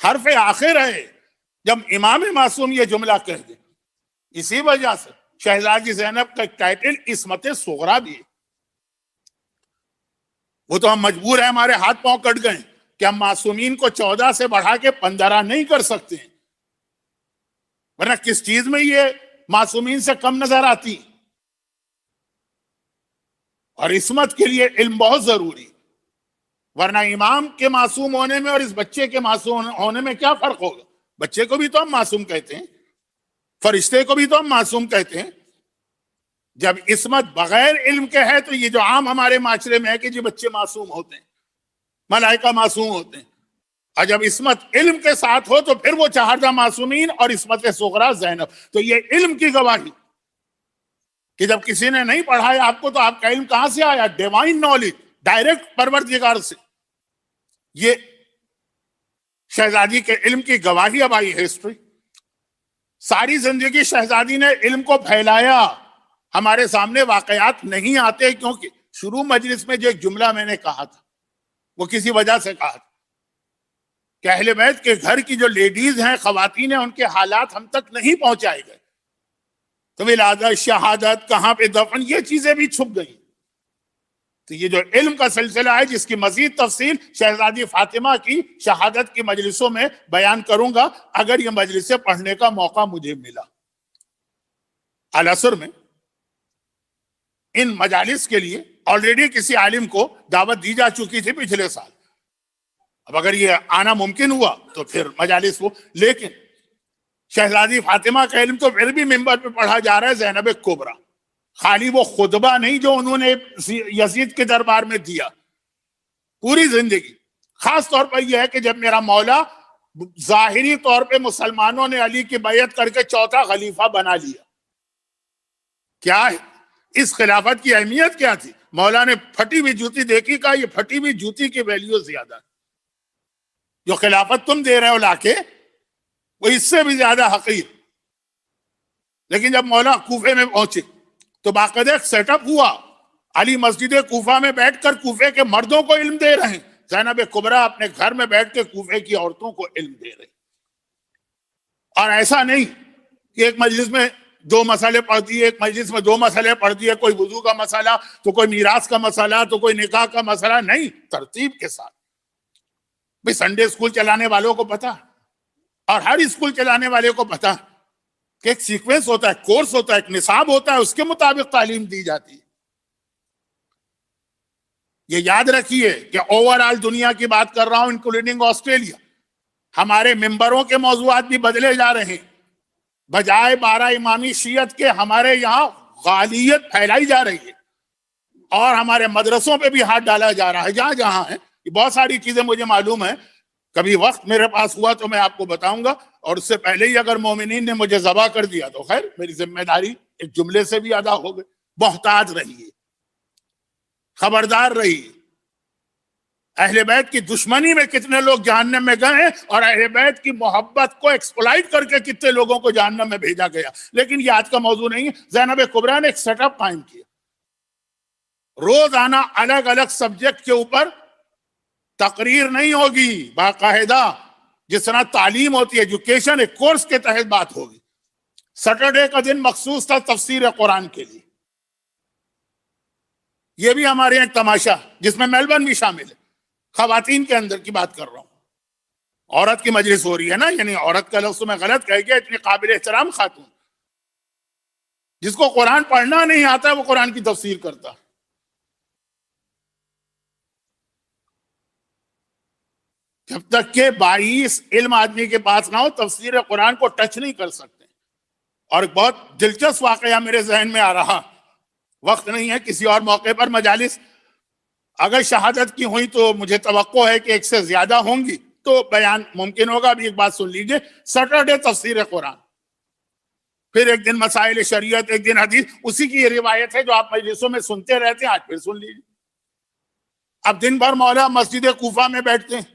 حرف آخر ہے جب امام معصوم یہ جملہ کہہ دے. اسی وجہ سے شہزادی زینب کا ایک ٹائٹل عصمت صغریٰ بھی ہے. وہ تو ہم مجبور ہیں، ہمارے ہاتھ پاؤں کٹ گئے کہ ہم معصومین کو 14 سے بڑھا کے 15 نہیں کر سکتے ہیں، ورنہ کس چیز میں یہ معصومین سے کم نظر آتی. اور عصمت کے لیے علم بہت ضروری، ورنہ امام کے معصوم ہونے میں اور اس بچے کے معصوم ہونے میں کیا فرق ہوگا؟ بچے کو بھی تو ہم معصوم کہتے ہیں، فرشتے کو بھی تو ہم معصوم کہتے ہیں. جب عصمت بغیر علم کے ہے تو یہ جو عام ہمارے معاشرے میں ہے کہ جی بچے معصوم ہوتے ہیں، ملائکہ معصوم ہوتے ہیں، اور جب عصمت علم کے ساتھ ہو تو پھر وہ 14 معصومین اور عصمت صغریٰ زینب. تو یہ علم کی گواہی کہ جب کسی نے نہیں پڑھایا آپ کو تو آپ کا علم کہاں سے آیا؟ ڈیوائن نالج، ڈائریکٹ پروردگار سے. یہ شہزادی کے علم کی گواہی. اب آئی ہسٹری. ساری زندگی شہزادی نے علم کو پھیلایا. ہمارے سامنے واقعات نہیں آتے کیونکہ شروع مجلس میں جو ایک جملہ میں نے کہا تھا وہ کسی وجہ سے کہا تھا کہ اہل بیت کے گھر کی جو لیڈیز ہیں، خواتین ہیں، ان کے حالات ہم تک نہیں پہنچائے گئے. تو ولادت، شہادت، کہاں پہ دفن، یہ چیزیں بھی چھپ گئیں. تو یہ جو علم کا سلسلہ ہے جس کی مزید تفصیل شہزادی فاطمہ کی شہادت کی مجلسوں میں بیان کروں گا اگر یہ مجلسیں پڑھنے کا موقع مجھے ملا. العصر میں ان مجالس کے لیے آلریڈی کسی عالم کو دعوت دی جا چکی تھی پچھلے سال. اب اگر یہ آنا ممکن ہوا تو پھر مجالس وہ، لیکن شہزادی فاطمہ کا علم تو پھر بھی ممبر پہ پڑھا جا رہا ہے. زینب کبریٰ خالی وہ خطبہ نہیں جو انہوں نے یزید کے دربار میں دیا، پوری زندگی. خاص طور پر یہ ہے کہ جب میرا مولا ظاہری طور پہ مسلمانوں نے علی کی بیعت کر کے چوتھا خلیفہ بنا لیا، کیا ہے اس خلافت کی اہمیت کیا تھی؟ مولا نے پھٹی ہوئی جوتی دیکھی، کہا یہ پھٹی ہوئی جوتی کی ویلیو زیادہ ہے. جو خلافت تم دے رہے ہو لا کے وہ اس سے بھی زیادہ حقیر. لیکن جب مولا کوفے میں پہنچے تو باقاعدہ ایک سیٹ اپ ہوا. علی مسجد کوفہ میں بیٹھ کر کوفے کے مردوں کو علم دے رہے ہیں، زینب کبریٰ اپنے گھر میں بیٹھ کے کوفے کی عورتوں کو علم دے رہے ہیں. اور ایسا نہیں کہ ایک مجلس میں 2 مسئلے پڑھتی ہے، ایک مجلس میں 2 مسئلے پڑھتی ہے، کوئی وضو کا مسئلہ تو کوئی میراث کا مسئلہ تو کوئی نکاح کا مسئلہ. نہیں، ترتیب کے ساتھ. بھئی سنڈے اسکول چلانے والوں کو پتا اور ہر اسکول چلانے والے کو پتا کہ ایک سیکوینس ہوتا ہے، کورس ہوتا ہے، ایک نصاب ہوتا ہے، اس کے مطابق تعلیم دی جاتی ہے. یہ یاد رکھیے کہ اوور آل دنیا کی بات کر رہا ہوں انکلوڈنگ آسٹریلیا. ہمارے ممبروں کے موضوعات بھی بدلے جا رہے ہیں. بجائے 12 امامی شیعت کے ہمارے یہاں غالیت پھیلائی جا رہی ہے اور ہمارے مدرسوں پہ بھی ہاتھ ڈالا جا رہا ہے جہاں جہاں ہے. یہ بہت ساری چیزیں مجھے معلوم ہیں، کبھی وقت میرے پاس ہوا تو میں آپ کو بتاؤں گا. اور اس سے پہلے ہی اگر مومنین نے مجھے ذبح کر دیا تو خیر میری ذمہ داری ایک جملے سے بھی ادا ہو گئی. محتاط رہیے، خبردار رہیے. اہل بیت کی دشمنی میں کتنے لوگ جہنم میں گئے ہیں اور اہل بیت کی محبت کو ایکسپلائٹ کر کے کتنے لوگوں کو جہنم میں بھیجا گیا. لیکن یہ آج کا موضوع نہیں ہے. زینب کبریٰ نے ایک سیٹ اپ قائم کیا، روزانہ الگ الگ سبجیکٹ کے اوپر تقریر نہیں ہوگی، باقاعدہ جس طرح تعلیم ہوتی ہے ایجوکیشن ایک کورس کے تحت بات ہوگی. سیٹرڈے کا دن مخصوص تھا تفسیر قرآن کے لیے. یہ بھی ہمارے یہاں ایک تماشا جس میں میلبرن بھی شامل ہے. خواتین کے اندر کی بات کر رہا ہوں. عورت کی مجلس ہو رہی ہے نا، یعنی عورت کا لفظ میں غلط کہہ گیا. اتنی قابل احترام خاتون جس کو قرآن پڑھنا نہیں آتا وہ قرآن کی تفسیر کرتا. جب تک کہ 22 علم آدمی کے پاس نہ ہو تفسیر قرآن کو ٹچ نہیں کر سکتے. اور ایک بہت دلچسپ واقعہ میرے ذہن میں آ رہا، وقت نہیں ہے، کسی اور موقع پر مجالس اگر شہادت کی ہوئی تو مجھے توقع ہے کہ ایک سے زیادہ ہوں گی تو بیان ممکن ہوگا. ابھی ایک بات سن لیجئے، سیٹرڈے تفسیر قرآن، پھر ایک دن مسائل شریعت، ایک دن حدیث. اسی کی یہ روایت ہے جو آپ مجلسوں میں سنتے رہتے ہیں، آج پھر سن لیجئے. اب دن بھر مولا مسجد کوفہ میں بیٹھتے ہیں.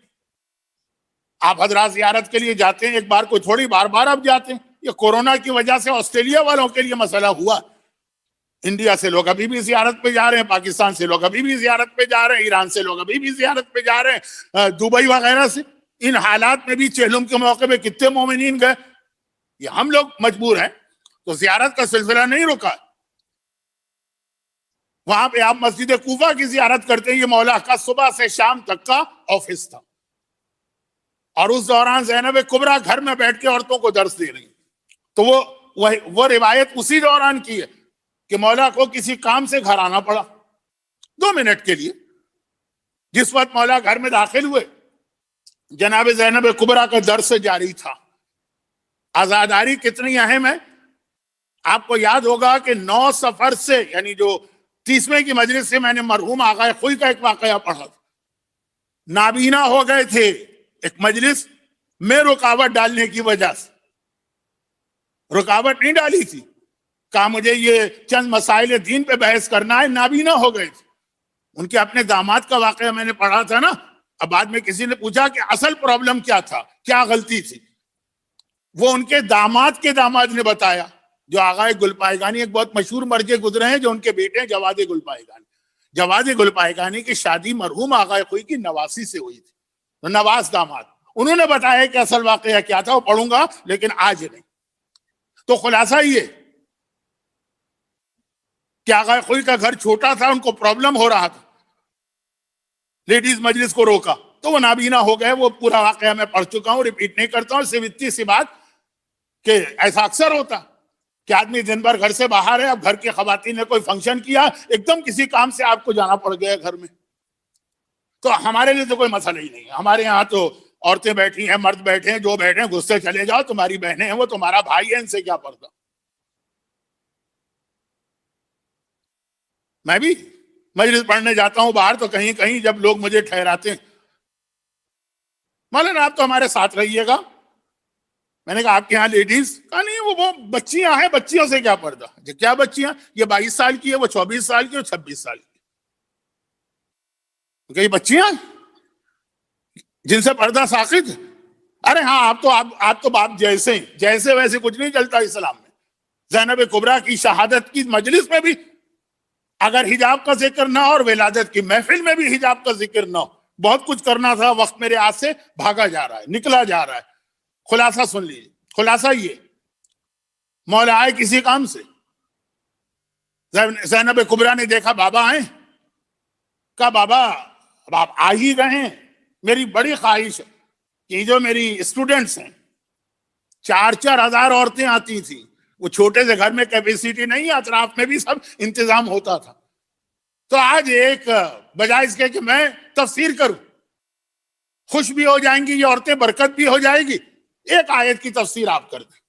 آپ حضرات زیارت کے لیے جاتے ہیں، ایک بار کوئی تھوڑی، بار بار آپ جاتے ہیں. یہ کورونا کی وجہ سے آسٹریلیا والوں کے لیے مسئلہ ہوا. انڈیا سے لوگ ابھی بھی زیارت پہ جا رہے ہیں، پاکستان سے لوگ ابھی بھی زیارت پہ جا رہے ہیں، ایران سے لوگ ابھی بھی زیارت پہ جا رہے ہیں، دبئی وغیرہ سے. ان حالات میں بھی چہلم کے موقع پہ کتنے مومنین گئے. یہ ہم لوگ مجبور ہیں تو زیارت کا سلسلہ نہیں رکا. وہاں پہ آپ مسجد کوفہ کی زیارت کرتے ہیں. یہ مولا کا صبح سے شام تک کا آفس تھا اور اس دوران زینب کبریٰ گھر میں بیٹھ کے عورتوں کو درس دے رہی. تو وہ روایت اسی دوران کی ہے کہ مولا کو کسی کام سے گھر آنا پڑا 2 منٹ کے لیے. جس وقت مولا گھر میں داخل ہوئے جناب زینب کبریٰ کا درس جاری تھا. عزاداری کتنی اہم ہے آپ کو یاد ہوگا کہ 9 سفر سے، یعنی جو 30ویں کی مجلس سے میں نے مرحوم آغا خوئی کا ایک واقعہ پڑھا تھا. نابینا ہو گئے تھے ایک مجلس میں رکاوٹ ڈالنے کی وجہ سے. رکاوٹ نہیں ڈالی تھی، کہا مجھے یہ چند مسائل دین پہ بحث کرنا ہے. نابینا ہو گئے تھے. ان کے اپنے داماد کا واقعہ میں نے پڑھا تھا نا. اب بعد میں کسی نے پوچھا کہ اصل پرابلم کیا تھا، کیا غلطی تھی. وہ ان کے داماد کے داماد نے بتایا، جو آغا گلپائگانی، ایک بہت مشہور مرجع گزرے ہیں جو ان کے بیٹے ہیں جواد گلپائگانی. جواد گلپائگانی کی شادی مرحوم آغا خوئی کی نواسی سے ہوئی تھی، نواز داماد. انہوں نے بتایا کہ اصل واقعہ کیا تھا، وہ پڑھوں گا لیکن آج نہیں. تو خلاصہ یہ کہ آغا خوئی کا گھر چھوٹا تھا، ان کو پرابلم ہو رہا تھا، لیڈیز مجلس کو روکا تو وہ نابینا ہو گئے. وہ پورا واقعہ میں پڑھ چکا ہوں، ریپیٹ نہیں کرتا ہوں. صرف اتنی سی بات کہ ایسا اکثر ہوتا کہ آدمی دن بھر گھر سے باہر ہے، اب گھر کی خواتین نے کوئی فنکشن کیا، ایک دم کسی کام سے آپ کو جانا پڑ گیا گھر میں. تو ہمارے لیے تو کوئی مسئلہ ہی نہیں ہے. ہمارے یہاں تو عورتیں بیٹھی ہیں، مرد بیٹھے ہیں، جو بیٹھے ہیں غصے چلے جاؤ، تمہاری بہنیں ہیں، وہ تمہارا بھائی ہے، ان سے کیا پڑتا. میں بھی مجلس پڑھنے جاتا ہوں باہر تو کہیں کہیں جب لوگ مجھے ٹھہراتے ہیں، مولانا آپ تو ہمارے ساتھ رہیے گا. میں نے کہا آپ کے یہاں لیڈیز؟ کہا نہیں وہ بچیاں ہیں، بچیوں سے کیا پردہ. کیا بچیاں؟ یہ 22 سال کی ہے، وہ 24 سال کی، اور 26 سال کی. کہ یہ بچیاں جن سے پردہ ساقط. ارے ہاں آپ تو باپ جیسے ویسے کچھ نہیں چلتا اسلام میں. زینب کبریٰ کی شہادت کی مجلس میں بھی اگر حجاب کا ذکر نہ ہو اور ولادت کی محفل میں بھی حجاب کا ذکر نہ ہو. بہت کچھ کرنا تھا، وقت میرے ہاتھ سے بھاگا جا رہا ہے، نکلا جا رہا ہے. خلاصہ سن لیجیے. خلاصہ یہ مولا آئے کسی کام سے، زینب کبریٰ نے دیکھا بابا آئے. کہا بابا اب آپ آ ہی گئے ہیں میری بڑی خواہش ہے کہ جو میری اسٹوڈنٹس ہیں 4,000 عورتیں آتی تھیں, وہ چھوٹے سے گھر میں کیپیسٹی نہیں ہے, اطراف میں بھی سب انتظام ہوتا تھا. تو آج ایک بجائے اس کے کہ میں تفسیر کروں, خوش بھی ہو جائیں گی یہ عورتیں, برکت بھی ہو جائے گی, ایک آیت کی تفسیر آپ کر دیں.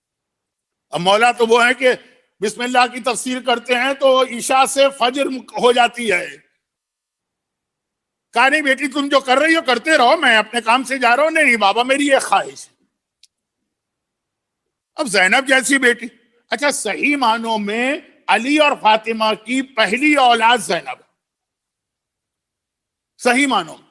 اب مولا تو وہ ہے کہ بسم اللہ کی تفسیر کرتے ہیں تو عشاء سے فجر ہو جاتی ہے. کہا نہیں بیٹی تم جو کر رہی ہو کرتے رہو, میں اپنے کام سے جا رہا ہوں. نہیں بابا میری یہ خواہش ہے. اب زینب جیسی بیٹی, اچھا صحیح معنوں میں علی اور فاطمہ کی پہلی اولاد زینب, صحیح معنوں میں.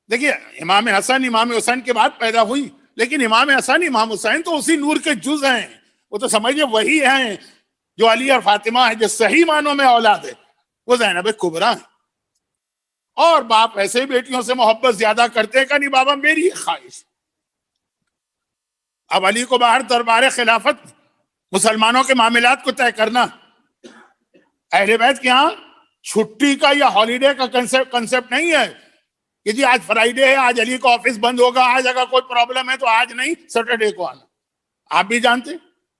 دیکھیے امام حسن امام حسین کے بعد پیدا ہوئی, لیکن امام حسن امام حسین تو اسی نور کے جز ہیں, وہ تو سمجھے وہی ہیں جو علی اور فاطمہ ہے. جو صحیح معنوں میں اولاد ہے وہ زینب کبریٰ ہے. اور باپ ایسے ہی بیٹیوں سے محبت زیادہ کرتے ہیں کہ نہیں بابا میری خواہش. اب علی کو باہر دربار خلافت مسلمانوں کے معاملات کو طے کرنا, اہل بیت کے ہاں چھٹی کا یا ہالیڈے کا کنسپٹ نہیں ہے کہ جی آج فرائیڈے ہے, آج علی کا آفس بند ہوگا, آج اگر کوئی پرابلم ہے تو آج نہیں سیٹرڈے کو آنا. آپ بھی جانتے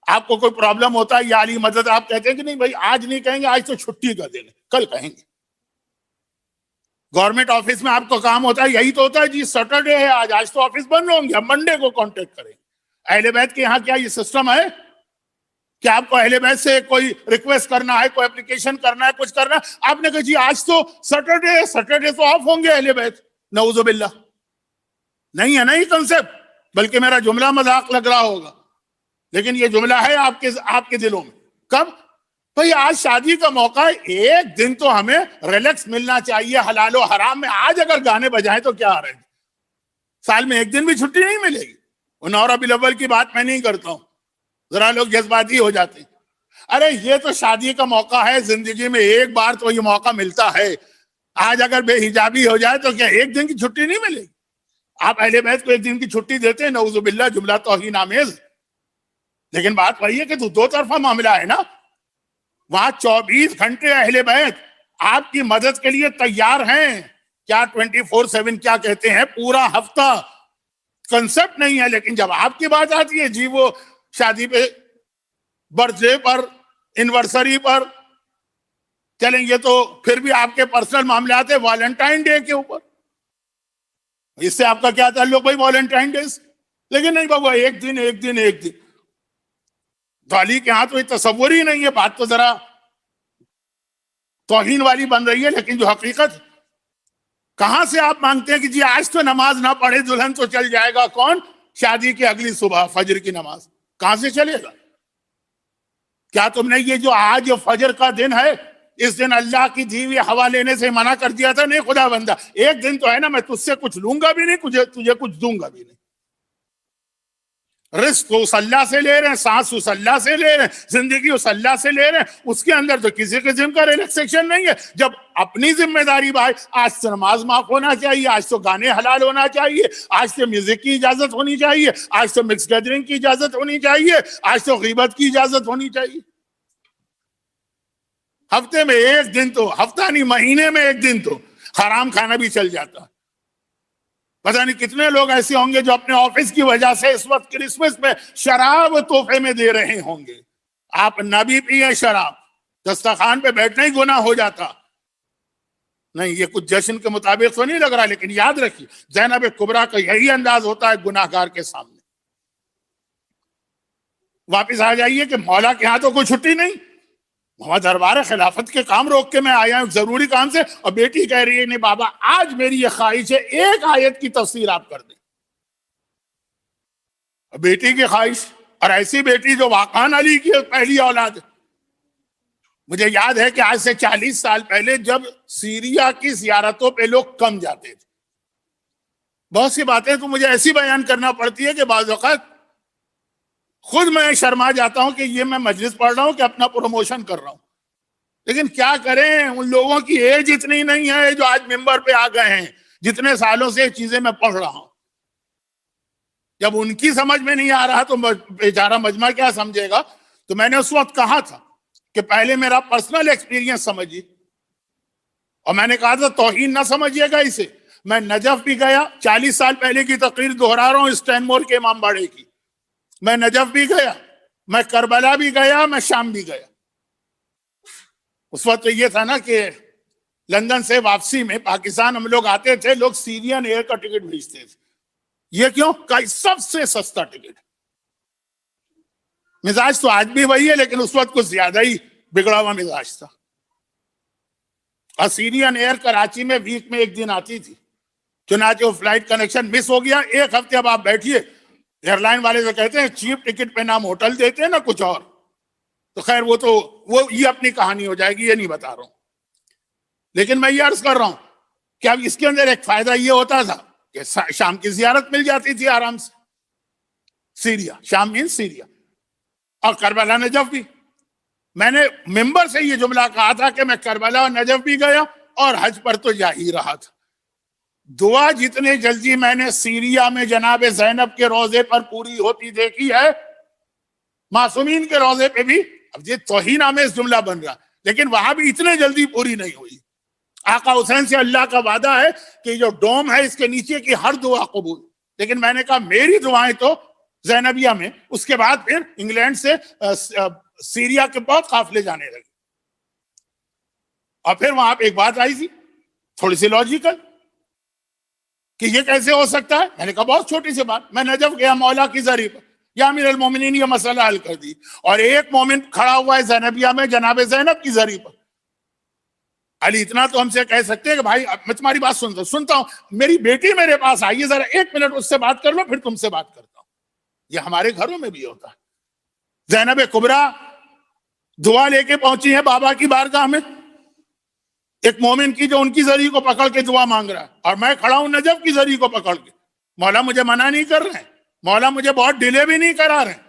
آپ کو کوئی پرابلم ہوتا ہے یا علی مدد, آپ کہتے ہیں کہ نہیں بھائی آج نہیں کہیں گے, آج تو چھٹی کا دن ہے, کل کہیں گے. گورنمنٹ آفس میں آپ کو کام ہوتا ہے, یہی تو ہوتا ہے جی سیٹرڈے ہے آج تو آفس بند ہوں گے, ہم منڈے کو کانٹیکٹ کریں. اہل بیت کے یہاں کیا یہ سسٹم ہے کہ آپ کو اہل بیت سے کوئی ریکویسٹ کرنا ہے, کوئی اپلیکیشن کرنا ہے, کچھ کرنا ہے, آپ نے کہا جی آج تو سیٹرڈے ہے, سیٹرڈے تو آف ہوں گے اہل بیت, نعوذ باللہ. نہیں ہے نا یہ کنسپٹ, بلکہ میرا جملہ مذاق لگ رہا ہوگا لیکن یہ جملہ ہے آپ کے دلوں میں. کب بھئی آج شادی کا موقع ہے, ایک دن تو ہمیں ریلیکس ملنا چاہیے حلال و حرام میں. آج اگر گانے بجائیں تو کیا رہے, سال میں ایک دن بھی چھٹی نہیں ملے گی. 9 ربیع الاول کی بات میں نہیں کرتا ہوں, ذرا لوگ جذباتی ہو جاتے ہیں. ارے یہ تو شادی کا موقع ہے, زندگی میں ایک بار تو یہ موقع ملتا ہے. آج اگر بے حجابی ہو جائے تو کیا ایک دن کی چھٹی نہیں ملے گی؟ آپ اہل بیت کو ایک دن کی چھٹی دیتے ہیں, نعوذ باللہ, جملہ توہین آمیز. لیکن بات وہی ہے کہ تو دو طرفہ معاملہ ہے نا. وہاں 24 گھنٹے اہل بیت آپ کی مدد کے لیے تیار ہیں. کیا 24/7 کیا کہتے ہیں, پورا ہفتہ کنسپٹ نہیں ہے. لیکن جب آپ کی بات آتی ہے جی وہ شادی پہ, برتھ ڈے پر, اینیورسری پر, چلیں یہ تو پھر بھی آپ کے پرسنل معاملات ہیں. ویلنٹائن ڈے کے اوپر اس سے آپ کا کیا تعلق بھائی ویلنٹائن ڈے سے؟ لیکن نہیں بابا ایک دن. تو علی کے ہاں تو یہ تصور ہی نہیں ہے. بات تو ذرا توہین والی بن رہی ہے, لیکن جو حقیقت کہاں سے آپ مانگتے ہیں کہ جی آج تو نماز نہ پڑھے دلہن تو چل جائے گا. کون؟ شادی کی اگلی صبح فجر کی نماز کہاں سے چلے گا؟ کیا تم نے یہ جو آج فجر کا دن ہے اس دن اللہ کی دی ہوئی ہوا لینے سے منع کر دیا تھا؟ نہیں خدا بندہ, ایک دن تو ہے نا, میں تجھ سے کچھ لوں گا بھی نہیں, تجھے کچھ دوں گا بھی نہیں. رزق اس اللہ سے لے رہے ہیں, سانس اس اللہ سے لے رہے ہیں, زندگی اس اللہ سے لے رہے ہیں. اس کے اندر تو کسی قسم کا ریلیکسیشن نہیں ہے. جب اپنی ذمہ داری بھائی, آج تو نماز معاف ہونا چاہیے, آج تو گانے حلال ہونا چاہیے, آج تو میوزک کی اجازت ہونی چاہیے, آج تو مکس گیدرنگ کی اجازت ہونی چاہیے, آج تو غیبت کی اجازت ہونی چاہیے. ہفتے میں ایک دن تو, ہفتہ نہیں مہینے میں ایک دن تو حرام کھانا بھی چل جاتا. پتہ نہیں کتنے لوگ ایسے ہوں گے جو اپنے آفس کی وجہ سے اس وقت کرسمس میں شراب تحفے میں دے رہے ہوں گے. آپ نہ بھی پیئیں شراب, دسترخوان پہ بیٹھنا ہی گناہ ہو جاتا. نہیں یہ کچھ جشن کے مطابق تو نہیں لگ رہا, لیکن یاد رکھیے زینب کبریٰ کا یہی انداز ہوتا ہے گناہ گار کے سامنے. واپس آ جائیے کہ مولا کے ہاں تو کوئی چھٹی نہیں, وہاں دربار خلافت کے کام روک کے میں آیا ہوں ضروری کام سے, اور بیٹی کہہ رہی ہے نہیں بابا آج میری یہ خواہش ہے ایک آیت کی تفسیر آپ کر دیں. بیٹی کی خواہش, اور ایسی بیٹی جو واقعاً علی کی پہلی اولاد ہے. مجھے یاد ہے کہ آج سے 40 سال پہلے جب سیریا کی زیارتوں پہ لوگ کم جاتے تھے, بہت سی باتیں تو مجھے ایسی بیان کرنا پڑتی ہے کہ بعض اوقات خود میں شرما جاتا ہوں کہ یہ میں مجلس پڑھ رہا ہوں کہ اپنا پروموشن کر رہا ہوں. لیکن کیا کریں, ان لوگوں کی ایج اتنی نہیں ہے جو آج ممبر پہ آ گئے ہیں, جتنے سالوں سے یہ چیزیں میں پڑھ رہا ہوں. جب ان کی سمجھ میں نہیں آ رہا تو بیچارہ مجمع کیا سمجھے گا. تو میں نے اس وقت کہا تھا کہ پہلے میرا پرسنل ایکسپیرینس سمجھیے, اور میں نے کہا تھا توہین نہ سمجھیے گا اسے, میں نجف بھی گیا, 40 سال پہلے کی تقریر دہرا رہا ہوں اسٹینمور کے امام باڑے کی. میں نجف بھی گیا, میں کربلا بھی گیا, میں شام بھی گیا. اس وقت یہ تھا نا کہ لندن سے واپسی میں پاکستان ہم لوگ آتے تھے, لوگ سیرین ایئر کا ٹکٹ بھیجتے تھے. یہ کیوں؟ سب سے سستا ٹکٹ. مزاج تو آج بھی وہی ہے, لیکن اس وقت کچھ زیادہ ہی بگڑا ہوا مزاج تھا. اور سیرین ایئر کراچی میں ویک میں 1 دن آتی تھی, چنانچہ وہ فلائٹ کنیکشن مس ہو گیا. 1 ہفتے اب آپ بیٹھیے, ایئر لائن والے تو کہتے ہیں چیپ ٹکٹ پہ نام ہوٹل دیتے ہیں نہ کچھ اور. تو خیر وہ یہ اپنی کہانی ہو جائے گی, یہ نہیں بتا رہا ہوں. لیکن میں یہ عرض کر رہا ہوں کہ اب اس کے اندر ایک فائدہ یہ ہوتا تھا کہ شام کی زیارت مل جاتی تھی آرام سے. سیریا, شام مین سیریا, اور کربلا نجف بھی. میں نے ممبر سے یہ جملہ کہا تھا کہ میں کربلا اور نجف بھی گیا اور حج پر تو جا ہی رہا تھا. دعا جتنے جلدی میں نے سیریا میں جناب زینب کے روضے پر پوری ہوتی دیکھی ہے, معصومین کے روضے پہ بھی, اب یہ توہین آمیز جملہ بن رہا, لیکن وہاں بھی اتنے جلدی پوری نہیں ہوئی. آقا حسین سے اللہ کا وعدہ ہے کہ جو ڈوم ہے اس کے نیچے کی ہر دعا قبول. لیکن میں نے کہا میری دعائیں تو زینبیہ میں, اس کے بعد پھر انگلینڈ سے سیریا کے بہت قافلے جانے لگے. اور پھر وہاں پہ ایک بات آئی تھی تھوڑی سی لاجیکل کہ یہ کیسے ہو سکتا ہے. میں نے کہا بہت چھوٹی سی بات, میں نجف گیا مولا کی زری پر, یا امیر المومنین یہ مسئلہ حل کر دی, اور ایک مومن کھڑا ہوا ہے زینبیہ میں جناب زینب کی زری پر. علی اتنا تو ہم سے کہہ سکتے ہیں کہ بھائی میں تمہاری بات سنتا ہوں, میری بیٹی میرے پاس آئی ہے, ذرا 1 منٹ اس سے بات کر لو, پھر تم سے بات کرتا ہوں. یہ ہمارے گھروں میں بھی ہوتا ہے. زینب کبریٰ دعا لے کے پہنچی ہے بابا کی بارگاہ میں, ایک مومن کی جو ان کی زری کو پکڑ کے دعا مانگ رہا ہے, اور میں کھڑا ہوں نجف کی زری کو پکڑ کے. مولا مجھے منع نہیں کر رہے ہیں, مولا مجھے بہت ڈیلے بھی نہیں کرا رہے ہیں.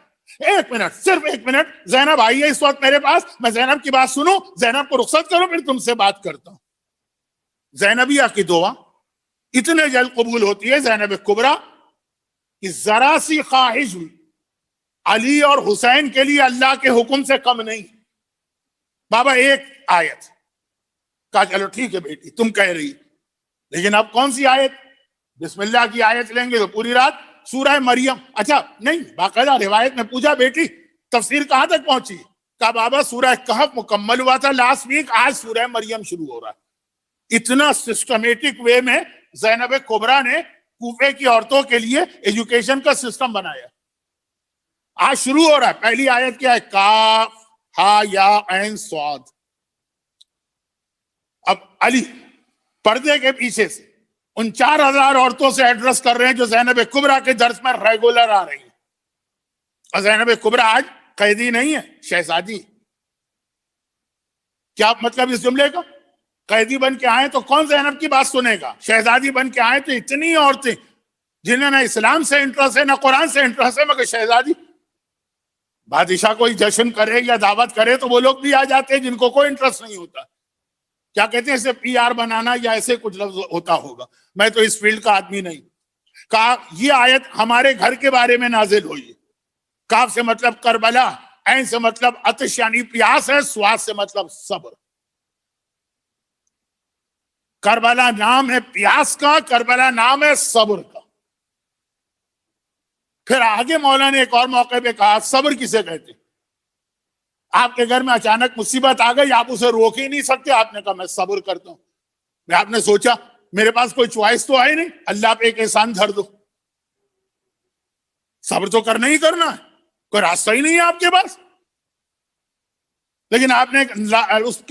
1 منٹ, صرف 1 منٹ, زینب آئی ہے اس وقت میرے پاس, میں زینب کی بات سنوں, زینب کو رخصت کروں, پھر تم سے بات کرتا ہوں. زینبیہ کی دعا اتنے جلد قبول ہوتی ہے زینب کبریٰ کہ ذرا سی خواہش ہوئی علی اور حسین کے لیے اللہ کے حکم سے کم نہیں. بابا ایک آیت, کہا چلو ٹھیک ہے بیٹی تم کہہ رہی, لیکن اب کون سی آیت؟ بسم اللہ کی آیت لیں گے تو پوری رات سورہ مریم. اچھا نہیں, باقاعدہ روایت میں پوچھا بیٹی تفسیر کہاں تک پہنچی؟ کہا بابا سورہ کہف مکمل ہوا تھا لاسٹ ویک, آج سورہ مریم شروع ہو رہا ہے. اتنا سسٹمیٹک وے میں زینب کبریٰ نے کوفے کی عورتوں کے لیے ایجوکیشن کا سسٹم بنایا. آج شروع ہو رہا ہے. پہلی آیت کیا ہے؟ کاف ہا یا عین صاد. اب علی پردے کے پیچھے سے ان 4000 عورتوں سے ایڈریس کر رہے ہیں جو زینب کبریٰ کے درس میں ریگولر آ رہی ہیں. اور زینب کبریٰ آج قیدی نہیں ہے, شہزادی. کیا مطلب اس جملے کا؟ قیدی بن کے آئے تو کون زینب کی بات سنے گا؟ شہزادی بن کے آئے تو اتنی عورتیں جنہیں نہ اسلام سے انٹرسٹ ہے نہ قرآن سے انٹرسٹ ہے, مگر شہزادی. بادشاہ کوئی جشن کرے یا دعوت کرے تو وہ لوگ بھی آ جاتے ہیں جن کو کوئی انٹرسٹ نہیں ہوتا. کیا کہتے ہیں اسے PR بنانا یا ایسے کچھ لفظ ہوتا ہوگا, میں تو اس فیلڈ کا آدمی نہیں. کہا یہ آیت ہمارے گھر کے بارے میں نازل ہوئی. کاف سے مطلب کربلا, عین سے مطلب عطش یعنی پیاس ہے, سواد سے مطلب صبر. کربلا نام ہے پیاس کا, کربلا نام ہے صبر کا. پھر آگے مولا نے ایک اور موقع پہ کہا صبر کسے کہتے ہیں؟ آپ کے گھر میں اچانک مصیبت آ گئی, آپ اسے روک ہی نہیں سکتے, آپ نے کہا میں صبر کرتا ہوں. آپ نے سوچا میرے پاس کوئی چوائس تو ہے نہیں, اللہ پہ ایک احسان دھر دو. صبر تو کرنا ہی کرنا ہے, کوئی راستہ ہی نہیں ہے آپ کے پاس. لیکن آپ نے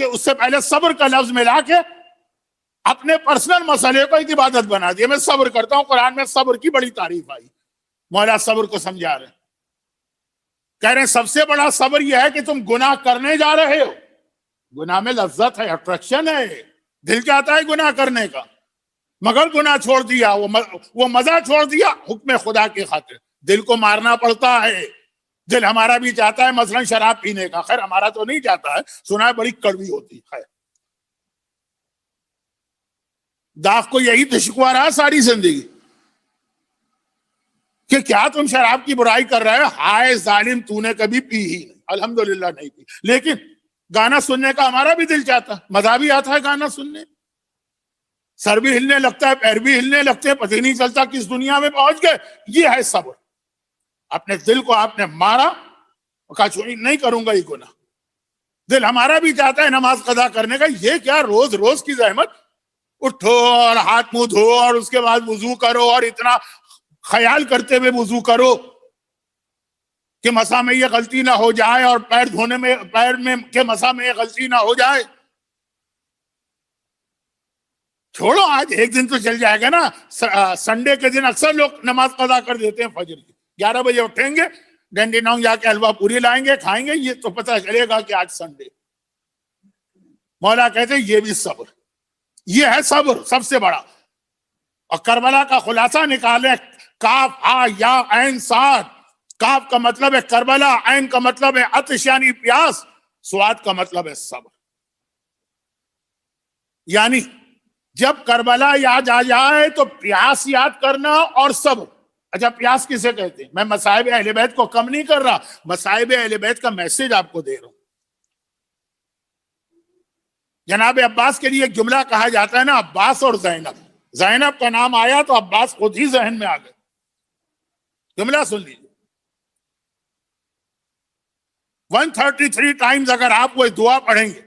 اس سے پہلے صبر کا لفظ ملا کے اپنے پرسنل مسئلے کو ایک عبادت بنا دیا. میں صبر کرتا ہوں. قرآن میں صبر کی بڑی تعریف آئی. مولا صبر کو سمجھا رہے ہیں, کہہ رہے ہیں سب سے بڑا صبر یہ ہے کہ تم گناہ کرنے جا رہے ہو. گناہ میں لذت ہے, اٹریکشن ہے, دل چاہتا ہے گناہ کرنے کا, مگر گناہ چھوڑ دیا, وہ مزہ چھوڑ دیا حکم خدا کی خاطر. دل کو مارنا پڑتا ہے. دل ہمارا بھی چاہتا ہے مثلا شراب پینے کا, خیر ہمارا تو نہیں چاہتا ہے, سنا ہے بڑی کڑوی ہوتی ہے. داغ کو یہی تو شکوا رہا ساری زندگی کہ کیا تم شراب کی برائی کر رہے ہو, ہائے ظالم تو نے کبھی پی ہی نہیں. الحمدللہ نہیں پی, لیکن گانا سننے کا ہمارا بھی دل چاہتا ہے, مزہ بھی آتا ہے گانا سننے. سر بھی ہلنے لگتا ہے، پیر بھی ہلنے لگتے ہیں، پتہ نہیں چلتا کس دنیا میں پہنچ گئے. یہ ہے صبر. اپنے دل کو آپ نے مارا، کہا چوری نہیں کروں گا یہ گناہ. دل ہمارا بھی چاہتا ہے نماز قضا کرنے کا، یہ کیا روز روز کی زحمت، اٹھو اور ہاتھ منہ دھو اور اس کے بعد وضو کرو اور اتنا خیال کرتے ہوئے وضو کرو کہ مسا میں یہ غلطی نہ ہو جائے اور پیر دھونے میں پیر میں کہ مسا میں یہ غلطی نہ ہو جائے. چھوڑو آج ایک دن تو چل جائے گا نا. سنڈے کے دن اکثر لوگ نماز قضا کر دیتے ہیں فجر کی. 11 بجے اٹھیں گے، ڈنڈی ناؤں جا کے حلوہ پوری لائیں گے، کھائیں گے، یہ تو پتہ چلے گا کہ آج سنڈے. مولا کہتے ہیں یہ بھی صبر، یہ ہے صبر سب سے بڑا. اور کربلا کا خلاصہ نکالے، کاف ہا یا عین صاد. کاف کا مطلب ہے کربلا، عین کا مطلب ہے عطش یعنی پیاس، سواد کا مطلب ہے صبر. یعنی جب کربلا یاد آ جائے تو پیاس یاد کرنا اور صبر. اچھا پیاس کسے کہتے ہیں؟ میں مصائب اہل بیت کو کم نہیں کر رہا، مصائب اہل بیت کا میسج آپ کو دے رہا ہوں. جناب عباس کے لیے ایک جملہ کہا جاتا ہے نا، عباس اور زینب. زینب کا نام آیا تو عباس خود ہی ذہن میں آ گئے. جملہ سن لیجیے. 133 ٹائمز اگر آپ وہ دعا پڑھیں گے،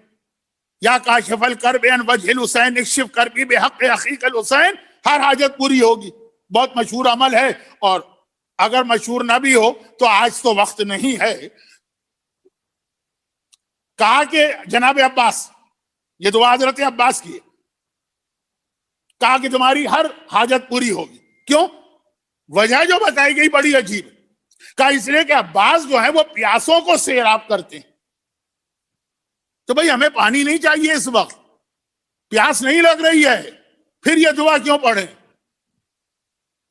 یا کاشف الکرب عن وجہ الحسین اکشف کربی بحق اخیک الحسین، ہر حاجت پوری ہوگی. بہت مشہور عمل ہے، اور اگر مشہور نہ بھی ہو تو آج تو وقت نہیں ہے. کہا کہ جناب عباس، یہ دعا حضرت عباس کی ہے، کہا کہ تمہاری ہر حاجت پوری ہوگی. کیوں؟ وجہ جو بتائی گئی بڑی عجیب ہے. کہا اس لیے کہ عباس جو ہے وہ پیاسوں کو سیراب کرتے ہیں. تو بھئی ہمیں پانی نہیں چاہیے اس وقت، پیاس نہیں لگ رہی ہے، پھر یہ دعا کیوں پڑھیں؟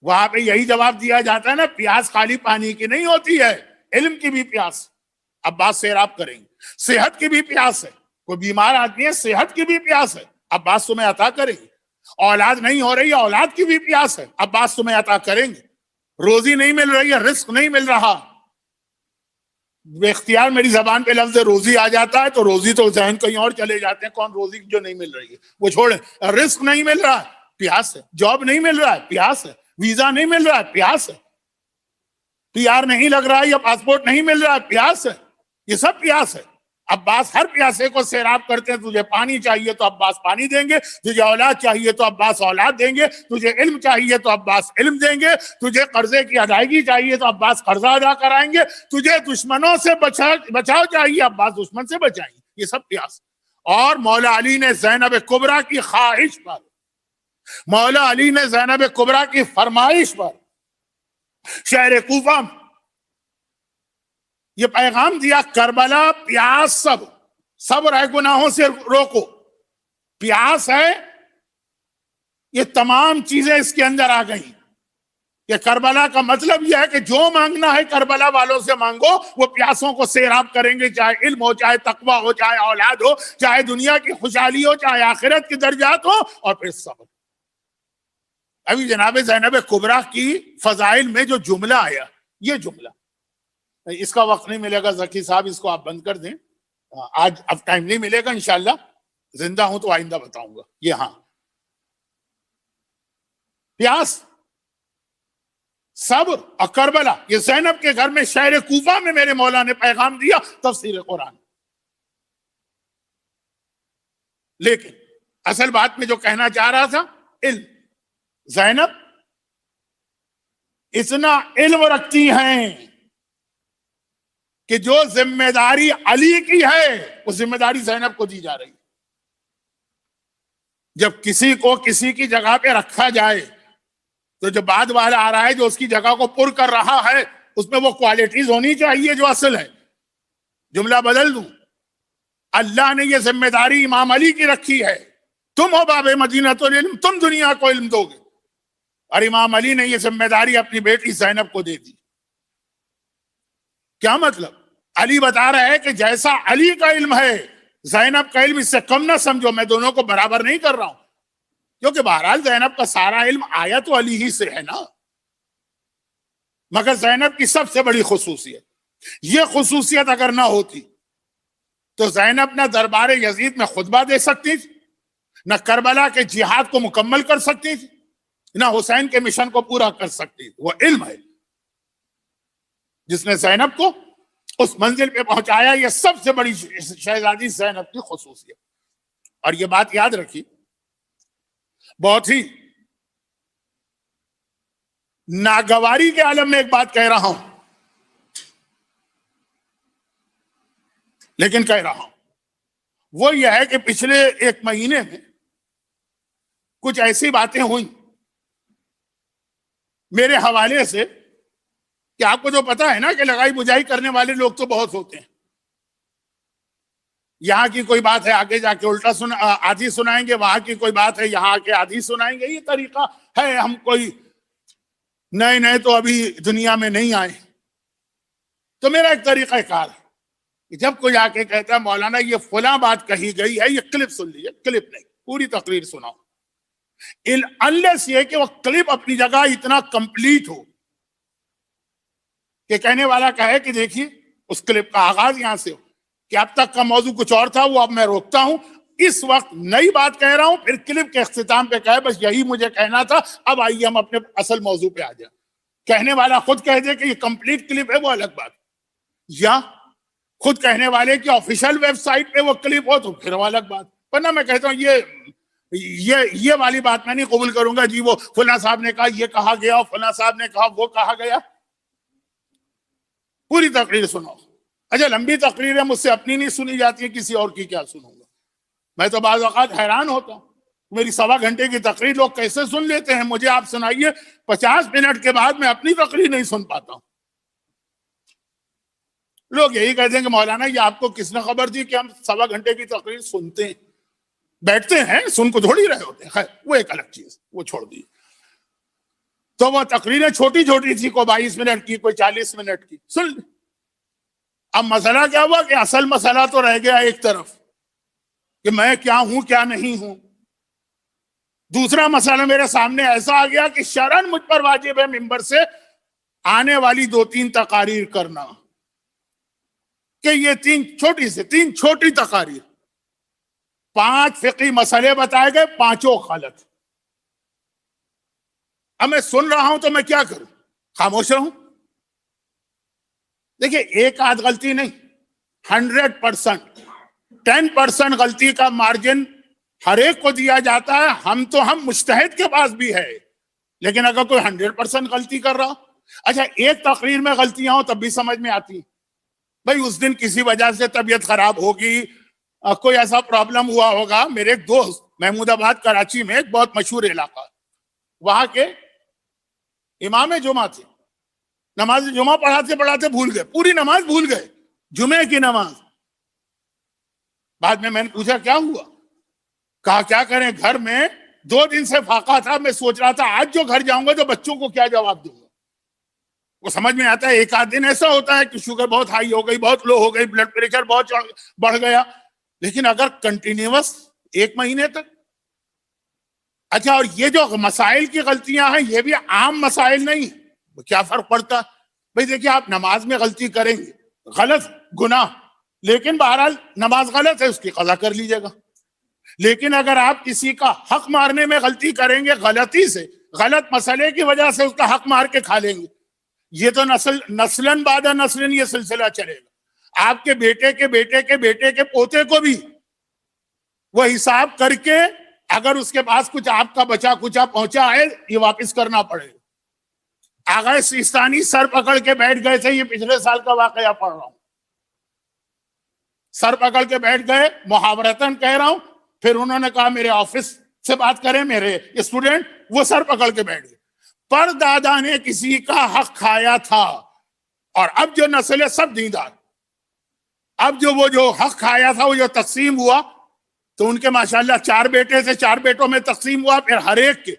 وہاں پہ یہی جواب دیا جاتا ہے نا، پیاس خالی پانی کی نہیں ہوتی ہے، علم کی بھی پیاس عباس سیراب کریں گے. صحت کی بھی پیاس ہے، کوئی بیمار آدمی ہے، صحت کی بھی پیاس ہے، عباس تمہیں عطا کریں گے. اولاد نہیں ہو رہی ہے، اولاد کی بھی پیاس ہے، عباس تمہیں عطا کریں گے. روزی نہیں مل رہی ہے، رزق نہیں مل رہا، بے اختیار میری زبان پہ لفظ روزی آ جاتا ہے تو روزی تو ذہن کہیں اور چلے جاتے ہیں. کون روزی جو نہیں مل رہی ہے وہ چھوڑیں. رزق نہیں مل رہا ہے، پیاس ہے. جاب نہیں مل رہا ہے، پیاس ہے. ویزا نہیں مل رہا ہے، پیاس ہے. پی آر نہیں لگ رہا ہے یا پاسپورٹ نہیں مل رہا ہے، پیاس ہے. یہ سب پیاس ہے. عباس ہر پیاسے کو سیراب کرتے ہیں. تجھے پانی چاہیے تو عباس پانی دیں گے، تجھے اولاد چاہیے تو عباس اولاد دیں گے، تجھے علم چاہیے تو عباس علم دیں گے، تجھے قرضے کی ادائیگی چاہیے تو عباس قرضہ ادا کرائیں گے، تجھے دشمنوں سے بچاؤ چاہیے، عباس دشمن سے بچائیں گے. یہ سب پیاس. اور مولا علی نے زینب کبریٰ کی خواہش پر، مولا علی نے زینب کبریٰ کی فرمائش پر شہر کوفہ یہ پیغام دیا، کربلا پیاس صبر ہے، گناہوں سے روکو. پیاس ہے، یہ تمام چیزیں اس کے اندر آ گئیں. کہ کربلا کا مطلب یہ ہے کہ جو مانگنا ہے کربلا والوں سے مانگو، وہ پیاسوں کو سیراب کریں گے، چاہے علم ہو، چاہے تقویٰ ہو، چاہے اولاد ہو، چاہے دنیا کی خوشحالی ہو، چاہے آخرت کے درجات ہو. اور پھر صبر. ابھی جناب زینب کبریٰ کی فضائل میں جو جملہ آیا، یہ جملہ اس کا وقت نہیں ملے گا، ذکی صاحب اس کو آپ بند کر دیں. آج اب ٹائم نہیں ملے گا، انشاءاللہ زندہ ہوں تو آئندہ بتاؤں گا. یہ ہاں پیاس، صبر اور کربلا، یہ زینب کے گھر میں شہر کوفہ میں میرے مولا نے پیغام دیا. تفسیر قرآن. لیکن اصل بات میں جو کہنا چاہ رہا تھا، علم. زینب اتنا علم رکھتی ہیں کہ جو ذمہ داری علی کی ہے وہ ذمہ داری زینب کو دی جا رہی. جب کسی کو کسی کی جگہ پہ رکھا جائے تو جو بعد والا آ رہا ہے جو اس کی جگہ کو پر کر رہا ہے، اس میں وہ کوالٹیز ہونی چاہیے جو اصل ہے. جملہ بدل دوں، اللہ نے یہ ذمہ داری امام علی کی رکھی ہے، تم ہو باب مدینۃ العلم، تم دنیا کو علم دو گے. اور امام علی نے یہ ذمہ داری اپنی بیٹی زینب کو دے دی. کیا مطلب؟ علی بتا رہا ہے کہ جیسا علی کا علم ہے، زینب کا علم اس سے کم نہ سمجھو. میں دونوں کو برابر نہیں کر رہا ہوں، کیونکہ بہرحال زینب کا سارا علم آیا تو علی ہی سے ہے نا. مگر زینب کی سب سے بڑی خصوصیت، یہ خصوصیت اگر نہ ہوتی تو زینب نہ دربار یزید میں خطبہ دے سکتی تھی، نہ کربلا کے جہاد کو مکمل کر سکتی تھی، نہ حسین کے مشن کو پورا کر سکتی تھی۔ وہ علم ہے جس نے زینب کو اس منزل پہ پہنچایا، یہ سب سے بڑی شہزادی زینب کی خصوصیت۔ اور یہ بات یاد رکھی، بہت ہی ناگواری کے عالم میں ایک بات کہہ رہا ہوں، لیکن کہہ رہا ہوں، وہ یہ ہے کہ پچھلے ایک مہینے میں کچھ ایسی باتیں ہوئیں میرے حوالے سے کہ آپ کو جو پتا ہے نا کہ لگائی بجائی کرنے والے لوگ تو بہت ہوتے ہیں۔ یہاں کی کوئی بات ہے آگے جا کے الٹا آدھی سنائیں گے، وہاں کی کوئی بات ہے یہاں آ کے آدھی سنائیں گے۔ یہ طریقہ ہے، ہم کوئی نئے تو ابھی دنیا میں نہیں آئے۔ تو میرا ایک طریقہ کار ہے کہ جب کوئی آ کے کہتا ہے مولانا یہ فلاں بات کہی گئی ہے، یہ کلپ سن لیجیے، کلپ نہیں، پوری تقریر سناؤ، انلیس یہ کہ وہ کلپ اپنی جگہ اتنا کمپلیٹ ہو کہ کہنے والا کہے کہ دیکھیے اس کلپ کا آغاز یہاں سے ہو کہ اب تک کا موضوع کچھ اور تھا، وہ اب میں روکتا ہوں، اس وقت نئی بات کہہ رہا ہوں، پھر کلپ کے اختتام پہ کہے بس یہی مجھے کہنا تھا، اب آئیے ہم اپنے اصل موضوع پہ آ جائیں۔ کہنے والا خود کہہ دے کہ یہ کمپلیٹ کلپ ہے، وہ الگ بات، یا خود کہنے والے کی آفیشیل ویب سائٹ پہ وہ کلپ ہو تو پھر وہ الگ بات۔ ورنہ میں کہتا ہوں یہ والی بات میں نہیں قبول کروں گا، جی وہ فلاں صاحب نے کہا یہ کہا گیا، فلاں صاحب نے کہا وہ کہا گیا۔ پوری تقریر سنو۔ اچھا لمبی تقریر ہے، مجھ سے اپنی نہیں سنی جاتی ہے، کسی اور کی کیا سنوں گا؟ میں تو بعض اوقات حیران ہوتا ہوں، میری 1.25 گھنٹے کی تقریر لوگ کیسے سن لیتے ہیں؟ مجھے آپ سنائیے 50 منٹ کے بعد میں اپنی تقریر نہیں سن پاتا ہوں۔ لوگ یہی کہتے ہیں کہ مولانا یہ آپ کو کس نے خبر دی کہ ہم 1.25 گھنٹے کی تقریر سنتے ہیں؟ بیٹھتے ہیں، سن کو تھوڑی رہے ہوتے ہیں، خیر وہ ایک الگ چیز، وہ چھوڑ دی۔ تو وہ تقریریں چھوٹی چھوٹی تھی، کوئی 22 منٹ کی، کوئی 40 منٹ کی، سن لی۔ اب مسئلہ کیا ہوا کہ اصل مسئلہ تو رہ گیا ایک طرف کہ میں کیا ہوں کیا نہیں ہوں۔ دوسرا مسئلہ میرے سامنے ایسا آ گیا کہ شرعاً مجھ پر واجب ہے ممبر سے آنے والی 2-3 تقاریر کرنا، کہ یہ 3 چھوٹی تقاریر، 5 فقہی مسئلے بتائے گئے، 5 غلط۔ اب میں سن رہا ہوں تو میں کیا کروں؟ خاموش رہوں؟ دیکھیں ایک آدھ غلطی نہیں، 100%، 10% غلطی کا مارجن ہر ایک کو دیا جاتا ہے۔ ہم مجتہد کے پاس بھی ہے، لیکن اگر کوئی 100% غلطی کر رہا، اچھا ایک تقریر میں غلطیاں ہوں تب بھی سمجھ میں آتی، بھائی اس دن کسی وجہ سے طبیعت خراب ہوگی، کوئی ایسا پرابلم ہوا ہوگا۔ میرے ایک دوست محمود آباد کراچی میں ایک بہت مشہور علاقہ، وہاں کے امام جمعہ تھے، نماز جمعہ پڑھاتے پڑھاتے بھول گئے، پوری نماز بھول گئے، جمعے کی نماز۔ بعد میں نے پوچھا کیا ہوا؟ کہا کیا کریں، گھر میں 2 دن سے فاقہ تھا، میں سوچ رہا تھا آج جو گھر جاؤں گا تو بچوں کو کیا جواب دوں گا۔ وہ سمجھ میں آتا ہے ایک آدھ دن ایسا ہوتا ہے کہ شوگر بہت ہائی ہو گئی، بہت لو ہو گئی، بلڈ پریشر بہت بڑھ گیا، لیکن اگر کنٹینیوس 1 مہینے تک۔ اچھا اور یہ جو مسائل کی غلطیاں ہیں یہ بھی عام مسائل نہیں، کیا فرق پڑتا؟ بھئی دیکھیں آپ نماز میں غلطی کریں گے، غلط گناہ، لیکن بہرحال نماز غلط ہے، اس کی قضا کر لیجئے گا۔ لیکن اگر آپ کسی کا حق مارنے میں غلطی کریں گے، غلطی سے، غلط مسئلے کی وجہ سے اس کا حق مار کے کھا لیں گے، یہ تو نسلاً بعد نسلاً یہ سلسلہ چلے گا۔ آپ کے بیٹے کے بیٹے کے بیٹے کے پوتے کو بھی وہ حساب کر کے اگر اس کے پاس کچھ آپ کا بچا کچا پہنچا ہے یہ واپس کرنا پڑے گا۔ آغا سیستانی سر پکڑ کے بیٹھ گئے تھے، یہ پچھلے سال کا واقعہ پڑھ رہا ہوں، سر پکڑ کے بیٹھ گئے، محاورتاً کہہ رہا ہوں، پھر انہوں نے کہا میرے آفس سے بات کریں، میرے اسٹوڈنٹ، وہ سر پکڑ کے بیٹھ گئے۔ پر دادا نے کسی کا حق کھایا تھا، اور اب جو نسل ہے سب دیندار، اب وہ جو حق کھایا تھا وہ جو تقسیم ہوا تو ان کے ماشاءاللہ 4 بیٹے تھے، 4 بیٹوں میں تقسیم ہوا، پھر ہر ایک کے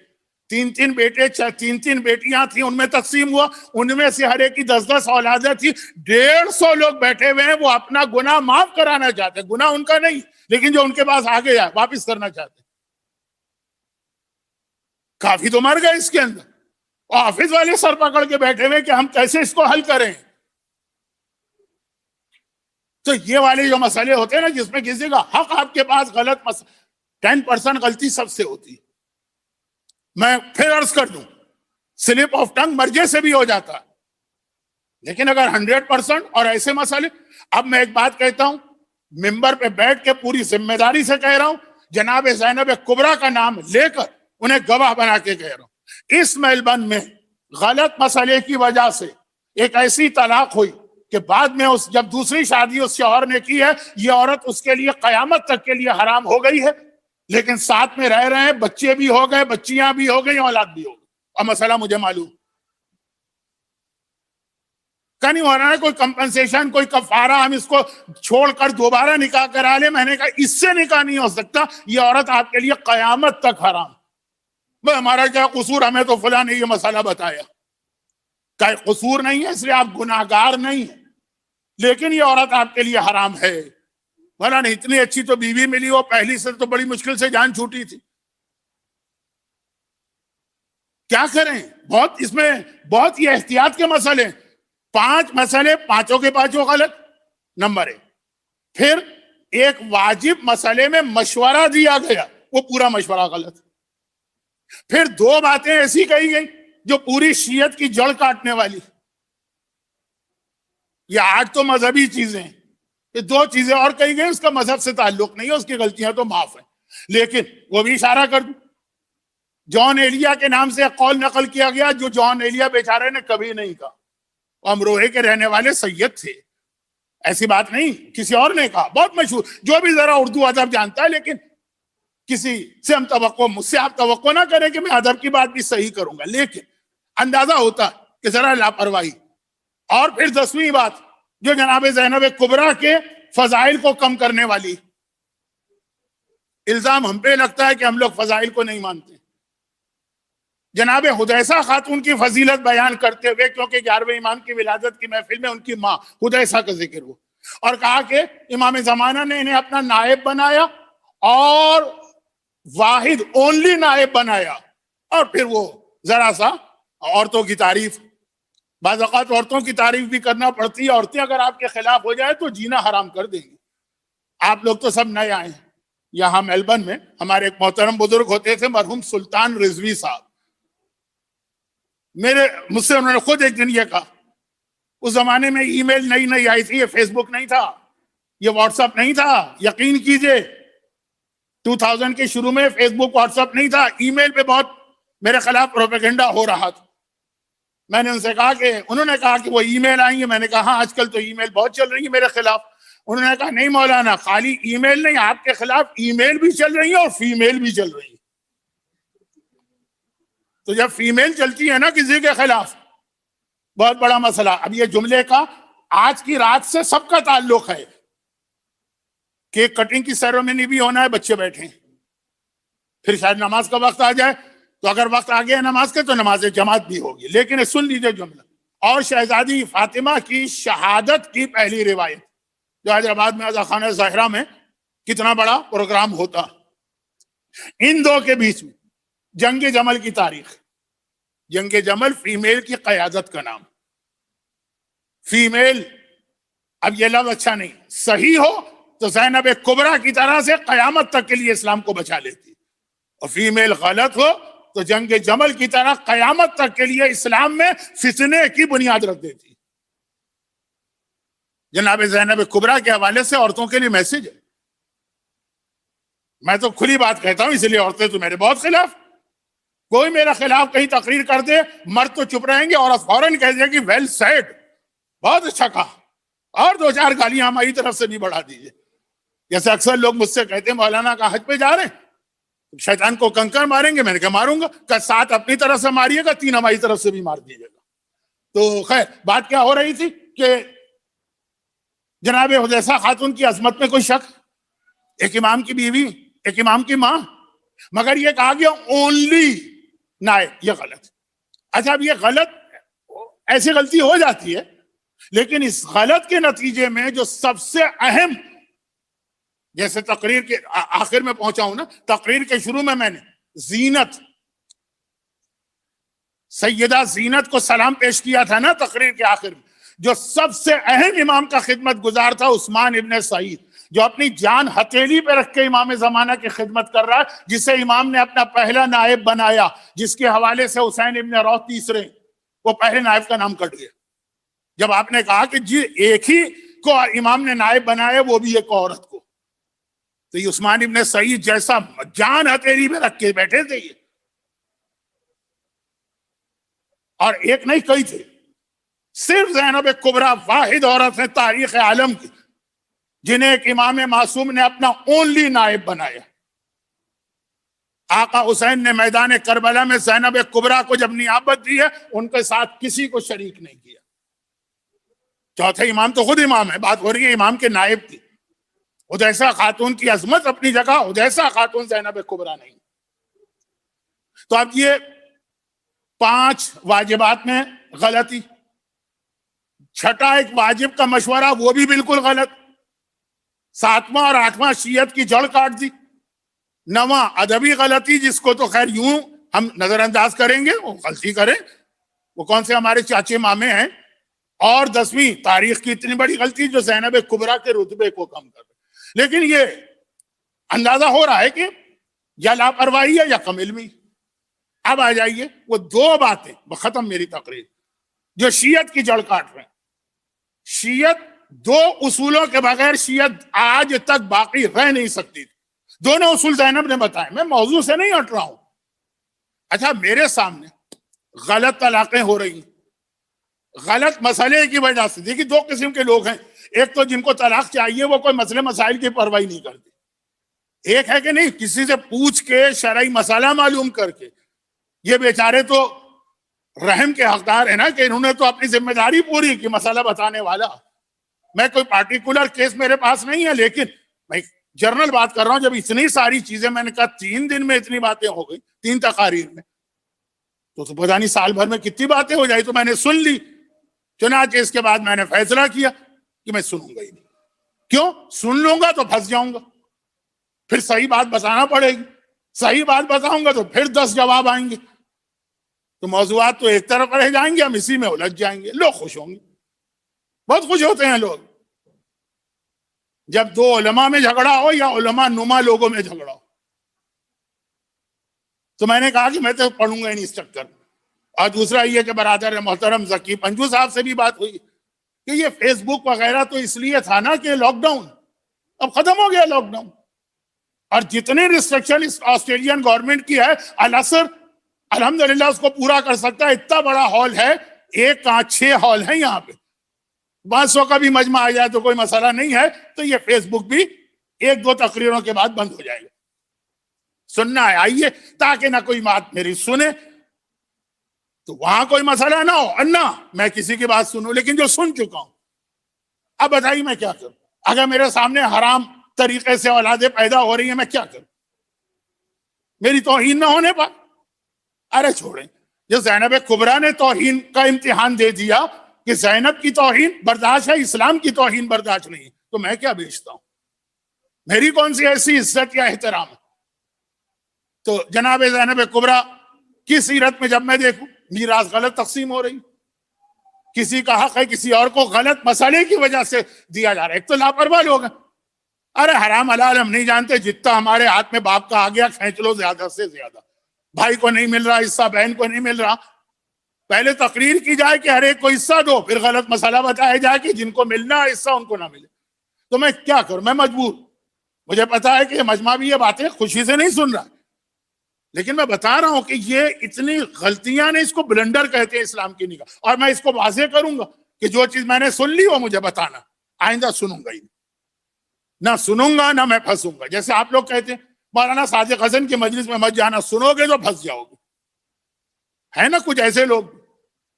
3 بیٹے 3 بیٹیاں تھیں، ان میں تقسیم ہوا، ان میں سے ہر ایک کی 10 اولادیں تھی، 150 لوگ بیٹھے ہوئے ہیں، وہ اپنا گناہ معاف کرانا چاہتے ہیں، گناہ ان کا نہیں، لیکن جو ان کے پاس آ گیا واپس کرنا چاہتے ہیں۔ کافی تو مر گئے اس کے اندر، آفس والے سر پکڑ کے بیٹھے ہوئے کہ ہم کیسے اس کو حل کریں۔ تو یہ والے جو مسئلے ہوتے ہیں نا جس میں کسی کا حق آپ کے پاس غلط 10% غلطی سب سے ہوتی ہے. میں پھر عرض کر دوں, سلپ آف ٹنگ مرجے سے بھی ہو جاتا ہے, لیکن اگر 100% اور ایسے مسئلے. اب میں ایک بات کہتا ہوں, ممبر پہ بیٹھ کے پوری ذمہ داری سے کہہ رہا ہوں, جناب زینب کبریٰ کا نام لے کر انہیں گواہ بنا کے کہہ رہا ہوں, اس میلبن میں غلط مسئلے کی وجہ سے ایک ایسی طلاق ہوئی کہ بعد میں جب دوسری شادی اس شوہر نے کی ہے, یہ عورت اس کے لیے قیامت تک کے لیے حرام ہو گئی ہے, لیکن ساتھ میں رہ رہے ہیں, بچے بھی ہو گئے, بچیاں بھی ہو گئی, اولاد بھی ہو گئی, اور مسئلہ مجھے معلوم کہ نہیں ہو رہا ہے کوئی کمپنسیشن, کوئی کفارہ, ہم اس کو چھوڑ کر دوبارہ نکاح کرا لیں. میں نے کہا اس سے نکاح نہیں ہو سکتا, یہ عورت آپ کے لیے قیامت تک حرام. ہمارا کیا قصور, ہمیں تو فلاں نے یہ مسئلہ بتایا. کہ قصور نہیں ہے اس لیے آپ گناہگار نہیں ہیں, لیکن یہ عورت آپ کے لیے حرام ہے. بھلا نہیں اتنی اچھی تو بیوی ملی ہو, پہلی سے تو بڑی مشکل سے جان چھوٹی تھی. کیا کریں, بہت اس میں بہت یہ احتیاط کے مسئلے ہیں. 5 مسئلے, 5 کے 5 غلط, نمبر 1. پھر ایک واجب مسئلے میں مشورہ دیا گیا, وہ پورا مشورہ غلط. پھر 2 باتیں ایسی کہی گئی جو پوری شیعت کی جڑ کاٹنے والی. یہ 8 تو مذہبی چیزیں ہیں, یہ 2 چیزیں اور کہی گئی, اس کا مذہب سے تعلق نہیں ہے, اس کی غلطیاں تو معاف ہیں. لیکن وہ بھی اشارہ کر دوں, جان ایلیا کے نام سے ایک قول نقل کیا گیا جو جان ایلیا بیچارے نے کبھی نہیں کہا. امروہے کے رہنے والے سید تھے, ایسی بات نہیں, کسی اور نے کہا, بہت مشہور, جو بھی ذرا اردو ادب جانتا ہے. لیکن کسی سے ہم مجھ سے آپ توقع نہ کریں کہ میں ادب کی بات بھی صحیح کروں گا, لیکن اندازہ ہوتا کہ ذرا لاپرواہی. اور پھر 10ویں بات جو جناب زینب کبریٰ کے فضائل کو کم کرنے والی. الزام ہم پہ لگتا ہے کہ ہم لوگ فضائل کو نہیں مانتے. جناب حدیثہ خاتون کی فضیلت بیان کرتے ہوئے, کیونکہ 11ویں امام کی ولادت کی محفل میں ان کی ماں حدیثہ کا ذکر ہوا, اور کہا کہ امام زمانہ نے انہیں اپنا نائب بنایا اور واحد اونلی نائب بنایا. اور پھر وہ ذرا سا عورتوں کی تعریف, بعض اوقات عورتوں کی تعریف بھی کرنا پڑتی ہے. عورتیں اگر آپ کے خلاف ہو جائے تو جینا حرام کر دیں گے. آپ لوگ تو سب نئے آئے ہیں. یہاں میلبن میں ہمارے ایک محترم بزرگ ہوتے تھے, مرحوم سلطان رضوی صاحب. مجھ سے انہوں نے خود ایک دن یہ کہا, اس زمانے میں ای میل نئی آئی تھی, یہ فیس بک نہیں تھا, یہ واٹس ایپ نہیں تھا. یقین کیجئے 2000 کے شروع میں فیس بک واٹس ایپ نہیں تھا. ای میل پہ بہت میرے خلاف پروپیگنڈا ہو رہا تھا. میں نے ان سے کہا کہ, انہوں نے کہا کہ وہ ای میل آئیں گے. میں نے کہا ہاں آج کل تو ای میل بہت چل رہی ہے میرے خلاف. انہوں نے کہا نہیں مولانا, خالی ای میل نہیں, آپ کے خلاف ای میل بھی چل رہی ہے اور فی میل بھی چل رہی ہے. تو جب فیمیل چلتی ہے نا کسی کے خلاف, بہت بڑا مسئلہ. اب یہ جملے کا آج کی رات سے سب کا تعلق ہے. کیک کٹنگ کی سیریمنی بھی ہونا ہے, بچے بیٹھے, پھر شاید نماز کا وقت آ جائے, تو اگر وقت آ گیا نماز کے تو نماز جماعت بھی ہوگی. لیکن سن لیجئے جملہ. اور شہزادی فاطمہ کی شہادت کی پہلی روایت, جو حیدرآباد میں آزا خانہ زہرا میں کتنا بڑا پروگرام ہوتا. ان 2 کے بیچ میں جنگ جمل کی تاریخ. جنگ جمل فیمیل کی قیادت کا نام. فیمیل, اب یہ لفظ اچھا نہیں, صحیح ہو تو زینب کبریٰ کی طرح سے قیامت تک کے لیے اسلام کو بچا لیتی, اور فیمیل غلط ہو تو جنگ جمل کی طرح قیامت تک کے لیے اسلام میں فتنے کی بنیاد رکھ دیتی. جناب زینب کبریٰ کے حوالے سے عورتوں کے لیے میسج ہے. میں تو کھلی بات کہتا ہوں, اس لیے عورتیں تو میرے بہت خلاف. کوئی میرے خلاف کہیں تقریر کر دے, مرد تو چپ رہیں گے, اور فوراً کہہ دے کہ ویل سیڈ, بہت اچھا کہا, اور 2-4 گالیاں ہماری طرف سے بھی بڑھا دیجئے. جیسے اکثر لوگ مجھ سے کہتے ہیں مولانا کا حج پہ جا رہے ہیں, شیطان کو کنکر ماریں گے. میں نے کہا ماروں گا. کہ 7 اپنی طرف سے ماریے گا, 3 ہماری طرف سے بھی مار دیجیے گا. تو خیر بات کیا ہو رہی تھی کہ جناب حدیثہ خاتون کی عظمت میں کوئی شک, ایک امام کی بیوی, ایک امام کی ماں, مگر یہ کہا گیا اونلی نائب, یہ غلط. اچھا اب یہ غلط, ایسی غلطی ہو جاتی ہے, لیکن اس غلط کے نتیجے میں جو سب سے اہم, جیسے تقریر کے آخر میں پہنچا ہوں نا, تقریر کے شروع میں نے زینت, سیدہ زینت کو سلام پیش کیا تھا نا تقریر کے آخر میں. جو سب سے اہم امام کا خدمت گزار تھا عثمان ابن سعید, جو اپنی جان ہتھیلی پہ رکھ کے امام زمانہ کی خدمت کر رہا ہے، جسے امام نے اپنا پہلا نائب بنایا، جس کے حوالے سے حسین ابن روح تیسرے، وہ پہلے نائب کا نام کٹ گیا جب آپ نے کہا کہ جی ایک ہی کو امام نے نائب بنایا، وہ بھی ایک عورت کو. تو یہ عثمان ابن سعید جیسا جان ہتھیلی میں رکھ کے بیٹھے تھے یہ، اور ایک نہیں کئی تھے. صرف زینب کبریٰ واحد عورت ہے تاریخ عالم کی جنہیں ایک امام معصوم نے اپنا اونلی نائب بنایا. آقا حسین نے میدان کربلا میں زینب کبریٰ کو جب نیابت دی ہے، ان کے ساتھ کسی کو شریک نہیں کیا. چوتھے امام تو خود امام ہے، بات ہو رہی ہے امام کے نائب کی. حدیثہ خاتون کی عظمت اپنی جگہ، حدیثہ خاتون زینب کبریٰ نہیں. تو اب یہ 5 واجبات میں غلطی. چھٹا ایک واجب کا مشورہ، وہ بھی بالکل غلط. 7واں اور 8واں شیعت کی جڑ کاٹ دی. 9واں ادبی غلطی، جس کو تو خیر یوں ہم نظر انداز کریں گے، وہ غلطی کریں، وہ کون سے ہمارے چاچے مامے ہیں. اور 10ویں تاریخ کی اتنی بڑی غلطی جو زینب کبریٰ کے رتبے کو کم کر رہے. لیکن یہ اندازہ ہو رہا ہے کہ یا لاپرواہی ہے یا کم علمی. اب آ جائیے وہ 2 باتیں، ختم میری تقریر، جو شیعت کی جڑ کاٹ رہے ہیں. شیعت 2 اصولوں کے بغیر شیعت آج تک باقی رہ نہیں سکتی. دونوں اصول زینب نے بتائے، میں موضوع سے نہیں ہٹ رہا ہوں. اچھا میرے سامنے غلط طلاقیں ہو رہی ہیں غلط مسئلے کی وجہ سے. دیکھیے 2 قسم کے لوگ ہیں، ایک تو جن کو طلاق چاہیے وہ کوئی مسئلے مسائل کی پرواہ نہیں کرتے. ایک ہے کہ نہیں، کسی سے پوچھ کے شرعی مسئلہ معلوم کر کے. یہ بیچارے تو رحم کے حقدار ہیں نا کہ انہوں نے تو اپنی ذمہ داری پوری کی، مسئلہ بتانے والا. میں کوئی پارٹیکولر کیس میرے پاس نہیں ہے، لیکن میں جنرل بات کر رہا ہوں. جب اتنی ساری چیزیں، میں نے کہا 3 دن میں اتنی باتیں ہو گئی 3 تقاریر میں، تو پتہ نہیں سال بھر میں کتنی باتیں ہو جائی. تو میں نے سن لی. چنانچہ اس کے بعد میں نے فیصلہ کیا کہ میں سنوں گا ہی نہیں. کیوں؟ سن لوں گا تو پھنس جاؤں گا، پھر صحیح بات بتانا پڑے گی. صحیح بات بتاؤں گا تو پھر 10 جواب آئیں گے، تو موضوعات تو ایک طرف رہ جائیں گے، ہم اسی میں الجھ جائیں گے. لوگ خوش ہوں گے، بہت خوش ہوتے ہیں لوگ جب 2 علماء میں جھگڑا ہو یا علماء نما لوگوں میں جھگڑا ہو. تو میں نے کہا کہ میں تو پڑھوں گا ہی نہیں اس چکر میں. اور دوسرا یہ کہ برادر محترم ذکی پنجو صاحب سے بھی بات ہوئی کہ یہ فیس بک وغیرہ تو اس لیے تھا نا کہ لاک ڈاؤن، اب ختم ہو گیا لاک ڈاؤن، اور جتنے ریسٹرکشن آسٹریلین گورنمنٹ کی ہے الاثر الحمدللہ اس کو پورا کر سکتا ہے. اتنا بڑا ہال ہے، 1 کہاں 6 ہال ہیں یہاں پہ. 500 کا بھی مجمع آ جائے تو کوئی مسئلہ نہیں ہے. تو یہ فیس بک بھی 1-2 تقریروں کے بعد بند ہو جائے گا. سننا ہے آئیے، تاکہ نہ کوئی بات میری سنے تو وہاں کوئی مسئلہ نہ ہو، انا میں کسی کی بات سنوں، لیکن جو سن چکا ہوں. اب بتائیے میں کیا کروں؟ اگر میرے سامنے حرام طریقے سے اولادیں پیدا ہو رہی ہیں، میں کیا کروں؟ میری توہین نہ ہونے پر؟ ارے چھوڑیں. جو زینب کبریٰ نے توہین کا امتحان دے دیا کہ زینب کی توہین برداشت ہے، اسلام کی توہین برداشت نہیں، تو میں کیا بیچتا ہوں؟ میری کون سی ایسی عزت یا احترام ہے؟ تو جناب زینب کبریٰ کی سیرت میں جب میں دیکھوں میراث غلط تقسیم ہو رہی، کسی کا حق ہے کسی اور کو غلط مسئلے کی وجہ سے دیا جا رہا ہے. ایک تو لاپرواہ لوگ ہیں. ارے حرام حلال ہم نہیں جانتے، جتنا ہمارے ہاتھ میں باپ کا آ گیا کھینچ لو زیادہ سے زیادہ. بھائی کو نہیں مل رہا حصہ، بہن کو نہیں مل رہا، پہلے تقریر کی جائے کہ ہر ایک کو حصہ دو، پھر غلط مسئلہ بتایا جائے کہ جن کو ملنا ہے حصہ ان کو نہ ملے. تو میں کیا کروں؟ میں مجبور. مجھے پتا ہے کہ یہ مجمع بھی یہ باتیں خوشی سے نہیں سن رہا، لیکن میں بتا رہا ہوں کہ یہ اتنی غلطیاں نے اس کو بلنڈر کہتے ہیں اسلام کی نگاہ. اور میں اس کو واضح کروں گا کہ جو چیز میں نے سن لی وہ مجھے بتانا، آئندہ سنوں گا ہی نہ سنوں گا نہ میں پھنسوں گا. جیسے آپ لوگ کہتے ہیں مولانا صادق حسن کی مجلس میں مت جانا، سنو گے تو پھنس جاؤ گے. ہے نا کچھ ایسے لوگ،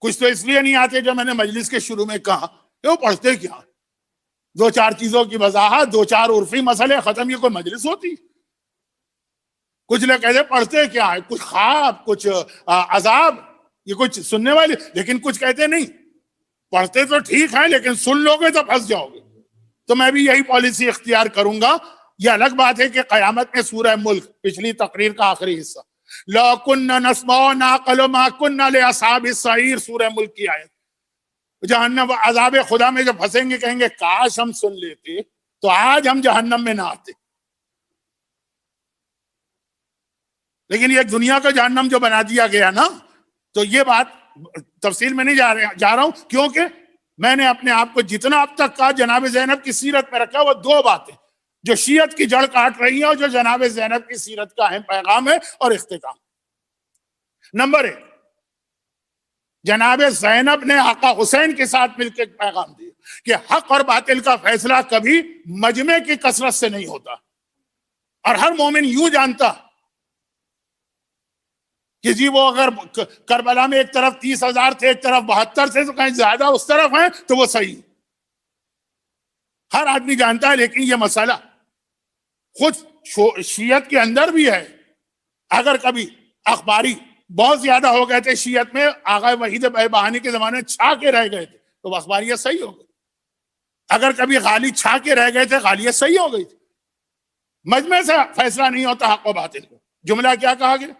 کچھ تو اس لیے نہیں آتے جو میں نے مجلس کے شروع میں کہا کہ وہ پڑھتے کیا، 2-4 چیزوں کی وضاحت، 2-4 عرفی مسئلے ختم. یہ کوئی مجلس ہوتی؟ کچھ لوگ کہتے پڑھتے کیا ہے، کچھ خواب، کچھ عذاب، یہ کچھ سننے والے. لیکن کچھ کہتے نہیں پڑھتے تو ٹھیک ہے لیکن سن لو گے تو پھنس جاؤ گے. تو میں بھی یہی پالیسی اختیار کروں گا. یہ الگ بات ہے کہ قیامت میں سورہ ملک پچھلی تقریر کا آخری حصہ، لَوْ كُنَّا نَسْمَعُ نَعْقِلُ مَا كُنَّا لِأَصْحَابِ السَّعِيرِ، سورہ ملک کی آیت. جہنم عذاب خدا میں جو پھنسیں گے کہیں گے کاش ہم سن لیتے تو آج ہم جہنم میں نہ آتے. لیکن یہ دنیا کا جہنم جو بنا دیا گیا نا, تو یہ بات تفصیل میں نہیں جا رہا ہوں, کیونکہ میں نے اپنے آپ کو جتنا اب تک کہا جناب زینب کی سیرت میں رکھا, وہ دو باتیں جو شیعت کی جڑ کاٹ رہی ہیں اور جو جناب زینب کی سیرت کا اہم پیغام ہے اور اختتام. نمبر 1, جناب زینب نے آقا حسین کے ساتھ مل کے پیغام دیا کہ حق اور باطل کا فیصلہ کبھی مجمع کی کثرت سے نہیں ہوتا, اور ہر مومن یوں جانتا کہ جی وہ اگر کربلا میں ایک طرف 30,000 تھے, ایک طرف 72 تھے, تو کہیں زیادہ اس طرف ہیں تو وہ صحیح. ہر آدمی جانتا ہے, لیکن یہ مسئلہ خود شیعت کے اندر بھی ہے. اگر کبھی اخباری بہت زیادہ ہو گئے تھے شیعت میں, آغا وحید بہبہانی کے زمانے چھا کے رہ گئے تھے, تو اخباریت صحیح ہو گئی. اگر کبھی غالی چھا کے رہ گئے تھے, غالیت صحیح ہو گئی تھی. مجمع سے فیصلہ نہیں ہوتا حق و باطل کو. جملہ کیا کہا گیا؟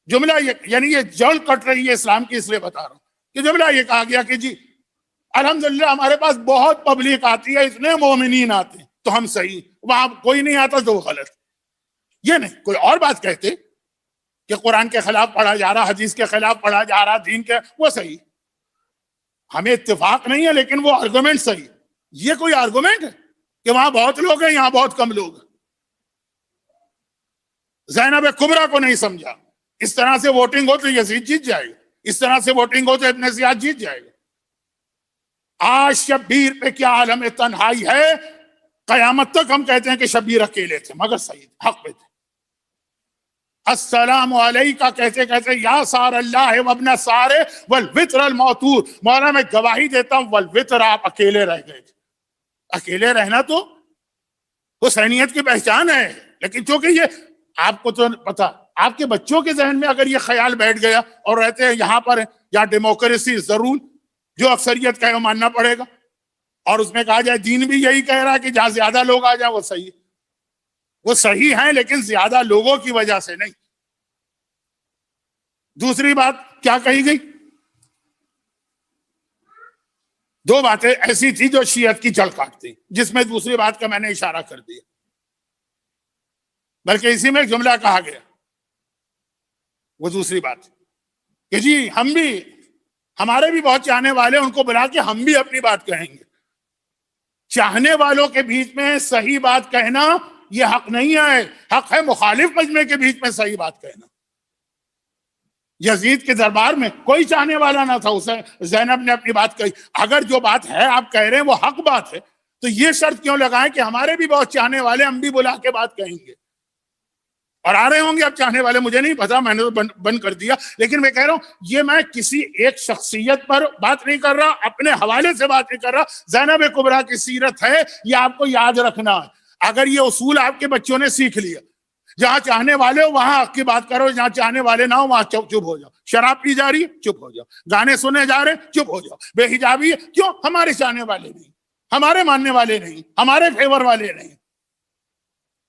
جملہ یعنی یہ جڑ کٹ رہی ہے اسلام کی, اس لیے بتا رہا ہوں کہ جملہ یہ کہا گیا کہ جی الحمدللہ ہمارے پاس بہت پبلک آتی ہے, اتنے مومنین آتے ہیں, تو ہم صحیح, وہاں کوئی نہیں آتا تو وہ غلط. یہ نہیں کوئی اور بات کہتے کہ قرآن کے خلاف پڑھا جا رہا, حدیث کے خلاف پڑھا جا رہا, دین کے, وہ صحیح. ہمیں اتفاق نہیں ہے, لیکن وہ آرگومنٹ صحیح. یہ کوئی آرگومنٹ ہے کہ وہاں بہت لوگ ہیں, یہاں بہت کم لوگ ہیں. زینب کبریٰ کو نہیں سمجھا. اس طرح سے ووٹنگ ہو تو یزید جیت جائے گا, اس طرح سے ووٹنگ ہو تو ابن زیاد جیت جائے گا. آج شبیر پہ کیا عالم تنہائی ہے, قیامت تک ہم کہتے ہیں کہ شبیر اکیلے تھے مگر صحیح حق پہ تھے. السلام علیکہ کہتے کہتے یا سار اللہ وابن سارے والوتر الموتور, مولا میں گواہی دیتا ہوں والوتر, آپ اکیلے رہ گئے تھے. اکیلے رہنا تو حسینیت کی پہچان ہے, لیکن چونکہ یہ آپ کو تو پتا, آپ کے بچوں کے ذہن میں اگر یہ خیال بیٹھ گیا اور رہتے ہیں یہاں پر یا ڈیموکریسی ضرور جو اکثریت کا ماننا پڑے گا, اور اس میں کہا جائے دین بھی یہی کہہ رہا ہے کہ جہاں زیادہ لوگ آ جائیں وہ صحیح. وہ صحیح ہیں لیکن زیادہ لوگوں کی وجہ سے نہیں. دوسری بات کیا کہی گئی؟ دو باتیں ایسی تھی جو شیعت کی جڑ کاٹتی, جس میں دوسری بات کا میں نے اشارہ کر دیا, بلکہ اسی میں ایک جملہ کہا گیا. وہ دوسری بات کہ جی ہم بھی, ہمارے بھی بہت چاہنے والے, ان کو بلا کے ہم بھی اپنی بات کہیں گے. چاہنے والوں کے بیچ میں صحیح بات کہنا یہ حق نہیں ہے, حق ہے مخالف مجمع کے بیچ میں صحیح بات کہنا. یزید کے دربار میں کوئی چاہنے والا نہ تھا, اسے زینب نے اپنی بات کہی. اگر جو بات ہے آپ کہہ رہے ہیں وہ حق بات ہے, تو یہ شرط کیوں لگائیں کہ ہمارے بھی بہت چاہنے والے, ہم بھی بلا کے بات کہیں گے. اور آ رہے ہوں گے اب چاہنے والے, مجھے نہیں پتا, میں نے تو بند کر دیا. لیکن میں کہہ رہا ہوں یہ میں کسی ایک شخصیت پر بات نہیں کر رہا, اپنے حوالے سے بات نہیں کر رہا. زینب کبریٰ کی سیرت ہے, یہ آپ کو یاد رکھنا ہے. اگر یہ اصول آپ کے بچوں نے سیکھ لیا, جہاں چاہنے والے ہو وہاں حق کی بات کرو, جہاں چاہنے والے نہ ہو وہاں چپ ہو جاؤ. شراب پی جا رہی ہے, چپ ہو جاؤ. گانے سنے جا رہے, چپ ہو جاؤ. بے حجابی ہے, کیوں؟ ہمارے چاہنے والے نہیں, ہمارے ماننے والے نہیں, ہمارے فیور والے نہیں.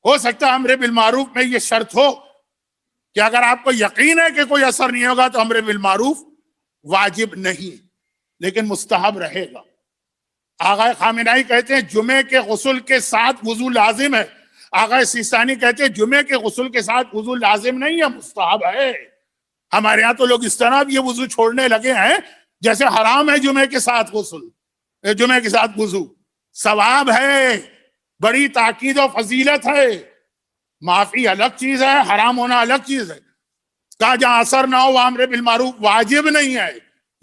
ہو سکتا ہے امر بالمعروف میں یہ شرط ہو کہ اگر آپ کو یقین ہے کہ کوئی اثر نہیں ہوگا تو امر بالمعروف واجب نہیں, لیکن مستحب رہے گا. آغا خامنائی کہتے ہیں جمعے کے غسل کے ساتھ وضو لازم ہے. آغا سیستانی کہتے ہیں جمعے کے غسل کے ساتھ وضو لازم نہیں ہے, مستحب ہے. ہمارے ہاں تو لوگ اس طرح یہ وضو چھوڑنے لگے ہیں جیسے حرام ہے جمعے کے ساتھ غسل, جمعے کے ساتھ وضو. ثواب ہے, بڑی تاکید و فضیلت ہے. معافی الگ چیز ہے, حرام ہونا الگ چیز ہے. کہا جہاں اثر نہ ہو امر بالمعروف واجب نہیں ہے,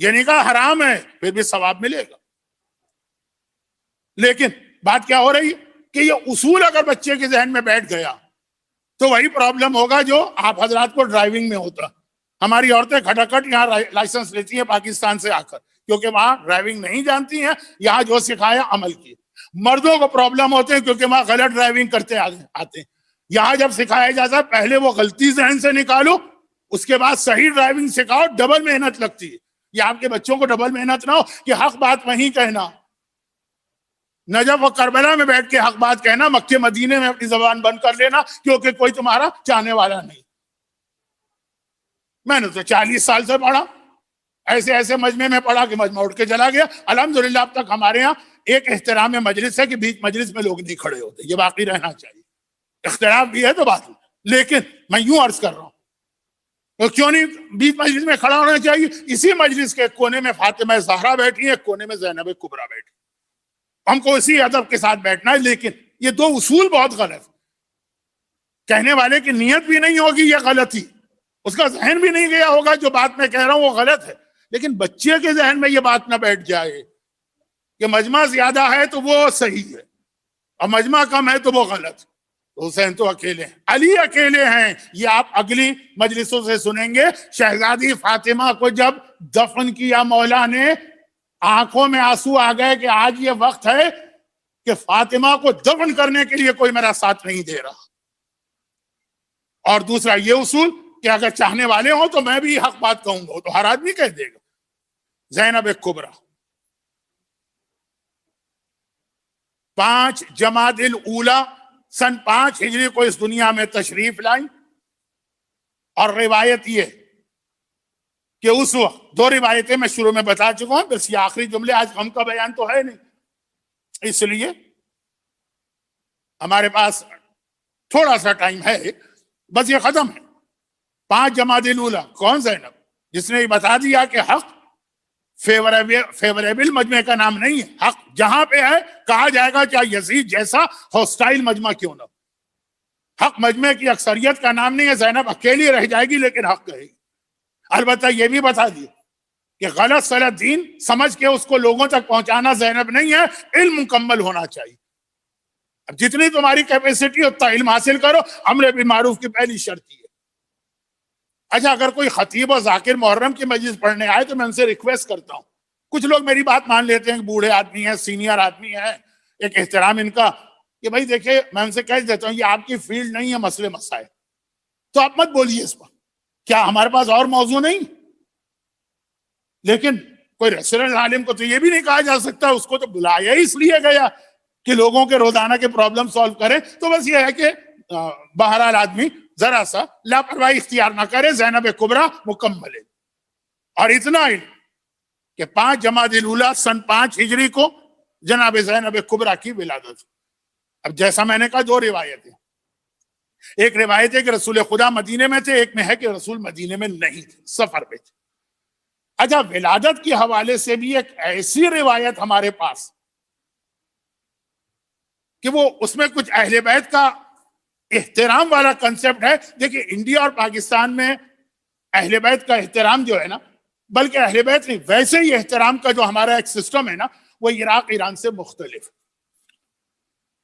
یہ نہیں کہا حرام ہے, پھر بھی ثواب ملے گا. لیکن بات کیا ہو رہی ہے کہ یہ اصول اگر بچے کے ذہن میں بیٹھ گیا تو وہی پرابلم ہوگا جو آپ حضرات کو ڈرائیونگ میں ہوتا. ہماری عورتیں کھٹاکھٹ یہاں لائسنس لیتی ہیں پاکستان سے آ کر, کیونکہ وہاں ڈرائیونگ نہیں جانتی ہیں, یہاں جو سکھایا عمل کی. مردوں کو پرابلم ہوتے ہیں کیونکہ وہاں غلط ڈرائیونگ کرتے آتے ہیں. یہاں جب سکھایا جاتا ہے پہلے وہ غلطی ذہن سے نکالو, اس کے بعد صحیح ڈرائیونگ سکھاؤ, ڈبل محنت لگتی ہے. یہ آپ کے بچوں کو ڈبل محنت نہ ہو کہ حق بات وہیں کہنا, نجف و کربلا میں بیٹھ کے حق بات کہنا, مکے مدینے میں اپنی زبان بند کر لینا کیونکہ کوئی تمہارا چاہنے والا نہیں. میں نے تو 40 سال سے پڑھا, ایسے ایسے مجمع میں پڑھا کہ مجمع اٹھ کے چلا گیا. الحمدللہ اب تک ہمارے ہاں ایک احترام مجلس ہے کہ بیچ مجلس میں لوگ نہیں کھڑے ہوتے، یہ باقی رہنا چاہیے. اختلاف بھی ہے تو بات، لیکن میں یوں عرض کر رہا ہوں تو کیوں نہیں بیچ مجلس میں کھڑا ہونا چاہیے. اسی مجلس کے ایک کونے میں فاطمہ زہرا بیٹھی ہے، ایک کونے میں زینب کبریٰ بیٹھی، ہم کو اسی ادب کے ساتھ بیٹھنا ہے. لیکن یہ دو اصول بہت غلط، کہنے والے کی نیت بھی نہیں ہوگی یہ غلط ہی، اس کا ذہن بھی نہیں گیا ہوگا جو بات میں کہہ رہا ہوں وہ غلط ہے، لیکن بچے کے ذہن میں یہ بات نہ بیٹھ جائے کہ مجمع زیادہ ہے تو وہ صحیح ہے اور مجمع کم ہے تو وہ غلط. حسین تو اکیلے ہیں، علی اکیلے ہیں. یہ آپ اگلی مجلسوں سے سنیں گے. شہزادی فاطمہ کو جب دفن کیا مولا نے، آنکھوں میں آنسو آ گئے کہ آج یہ وقت ہے کہ فاطمہ کو دفن کرنے کے لیے کوئی میرا ساتھ نہیں دے رہا. اور دوسرا یہ اصول کہ اگر چاہنے والے ہوں تو میں بھی حق بات کہوں گا، تو ہر آدمی کہہ دے گا. زینب کبریٰ 5 جمادی الاولی سن 5 ہجری کو اس دنیا میں تشریف لائیں. اور روایت یہ کہ اس وقت 2 روایتیں میں شروع میں بتا چکا ہوں، بس یہ آخری جملے، آج غم کا بیان تو ہے نہیں، اس لیے ہمارے پاس تھوڑا سا ٹائم ہے، بس یہ ختم ہے. 5 جمادی الاولی کون زینب؟ جس نے یہ بتا دیا کہ حق فیوریبل مجمع کا نام نہیں ہے، حق جہاں پہ ہے کہا جائے گا، چاہے یزید جیسا ہاسٹائل مجمع کیوں نہ. حق مجمع کی اکثریت کا نام نہیں ہے. زینب اکیلی رہ جائے گی لیکن حق کہے گی. البتہ یہ بھی بتا دیا کہ غلط سلط دین سمجھ کے اس کو لوگوں تک پہنچانا زینب نہیں ہے، علم مکمل ہونا چاہیے. اب جتنی تمہاری کیپیسٹی اتنا علم حاصل کرو، امر بالمعروف کی پہلی شرط ہے. اچھا، اگر کوئی خطیب اور ذاکر محرم کی مجلس پڑھنے آئے تو میں ان سے ریکویسٹ کرتا ہوں، کچھ لوگ میری بات مان لیتے ہیں کہ بوڑھے آدمی ہیں، سینئر آدمی ہیں، ایک احترام ان کا، کہ بھائی دیکھیں میں ان سے کہہ دیتا ہوں یہ آپ کی فیلڈ نہیں ہے مسئلے مسائل، تو آپ مت بولیے اس پر. کیا ہمارے پاس اور موضوع نہیں؟ لیکن کوئی ریسٹورنٹ عالم کو تو یہ بھی نہیں کہا جا سکتا، اس کو تو بلایا ہی اس لیے گیا کہ لوگوں کے روزانہ کے پرابلم سالو کرے. تو بس یہ ہے کہ بہرحال آدمی ذرا سا لاپرواہی اختیار نہ کرے. زینب کبریٰ مکمل ہے. اور اتنا علم کہ 5 جمادی الاولی سن 5 ہجری کو جناب زینب کبریٰ کی ولادت. اب جیسا میں نے کہا 2 روایتیں، ایک روایت ہے کہ رسول خدا مدینے میں تھے، ایک میں ہے کہ رسول مدینے میں نہیں تھے، سفر پہ تھے. اچھا، ولادت کے حوالے سے بھی ایک ایسی روایت ہمارے پاس کہ وہ اس میں کچھ اہل بیت کا احترام والا کنسپٹ ہے. دیکھیں انڈیا اور پاکستان میں اہل بیت کا احترام جو ہے نا، بلکہ اہل بیت نہیں، ویسے ہی احترام کا جو ہمارا ایک سسٹم ہے نا، وہ عراق ایران سے مختلف.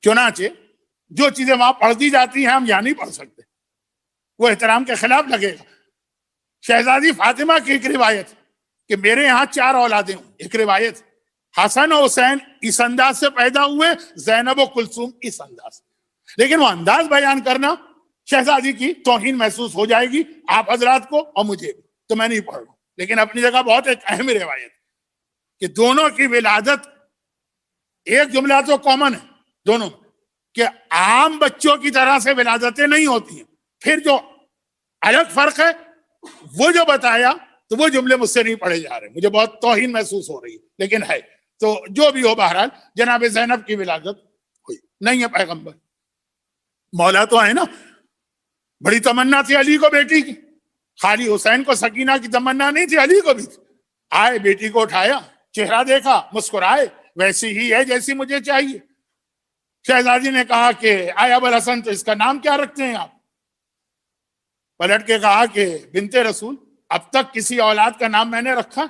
چنانچہ جو چیزیں وہاں پڑھ دی جاتی ہیں ہم یہاں نہیں پڑھ سکتے، وہ احترام کے خلاف لگے گا. شہزادی فاطمہ کی ایک روایت کہ میرے یہاں 4 اولادیں ہوں، ایک روایت حسن و حسین اس انداز سے پیدا ہوئے، زینب و کلثوم اس انداز. لیکن وہ انداز بیان کرنا شہزادی کی توہین محسوس ہو جائے گی آپ حضرات کو اور مجھے بھی، تو میں نہیں پڑھ رہا ہوں. لیکن اپنی جگہ بہت ایک اہم روایت کہ دونوں کی ولادت، ایک جملہ تو کامن ہے دونوں میں کہ عام بچوں کی طرح سے ولادتیں نہیں ہوتی ہیں. پھر جو الگ فرق ہے وہ جو بتایا تو وہ جملے مجھ سے نہیں پڑھے جا رہے، مجھے بہت توہین محسوس ہو رہی ہے، لیکن ہے. تو جو بھی ہو بہرحال جناب زینب کی ولادت ہوئی. نہیں ہے پیغمبر، مولا تو ہے نا. بڑی تمنا تھی علی کو بیٹی کی، خالی حسین کو سکینہ کی تمنا نہیں تھی، علی کو بھی تھی. آئے، بیٹی کو اٹھایا، چہرہ دیکھا، مسکرائے، ویسی ہی ہے جیسی مجھے چاہیے. شہزادی نے کہا کہ آئے ابوالحسن تو اس کا نام کیا رکھتے ہیں آپ؟ پلٹ کے کہا کہ بنت رسول، اب تک کسی اولاد کا نام میں نے رکھا؟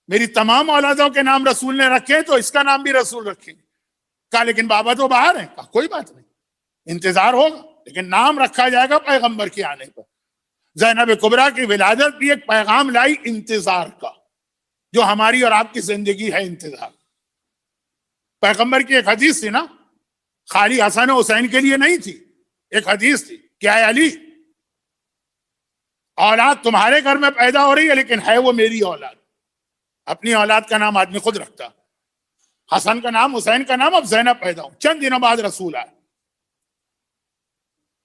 میری تمام اولادوں کے نام رسول نے رکھے تو اس کا نام بھی رسول رکھیں گے. کہا لیکن بابا تو باہر ہیں. کہا کوئی بات نہیں، انتظار ہوگا، لیکن نام رکھا جائے گا پیغمبر کے آنے پر. زینب کبریٰ کی ولادت بھی ایک پیغام لائی انتظار کا، جو ہماری اور آپ کی زندگی ہے انتظار. پیغمبر کی ایک حدیث تھی نا، خالی حسن و حسین کے لیے نہیں تھی. ایک حدیث تھی کہ اے علی، اولاد تمہارے گھر میں پیدا ہو رہی ہے لیکن ہے وہ میری اولاد. اپنی اولاد کا نام آدمی خود رکھتا. حسن کا نام، حسین کا نام، اب زینب پیدا ہو. چند دنوں بعد رسول آئے.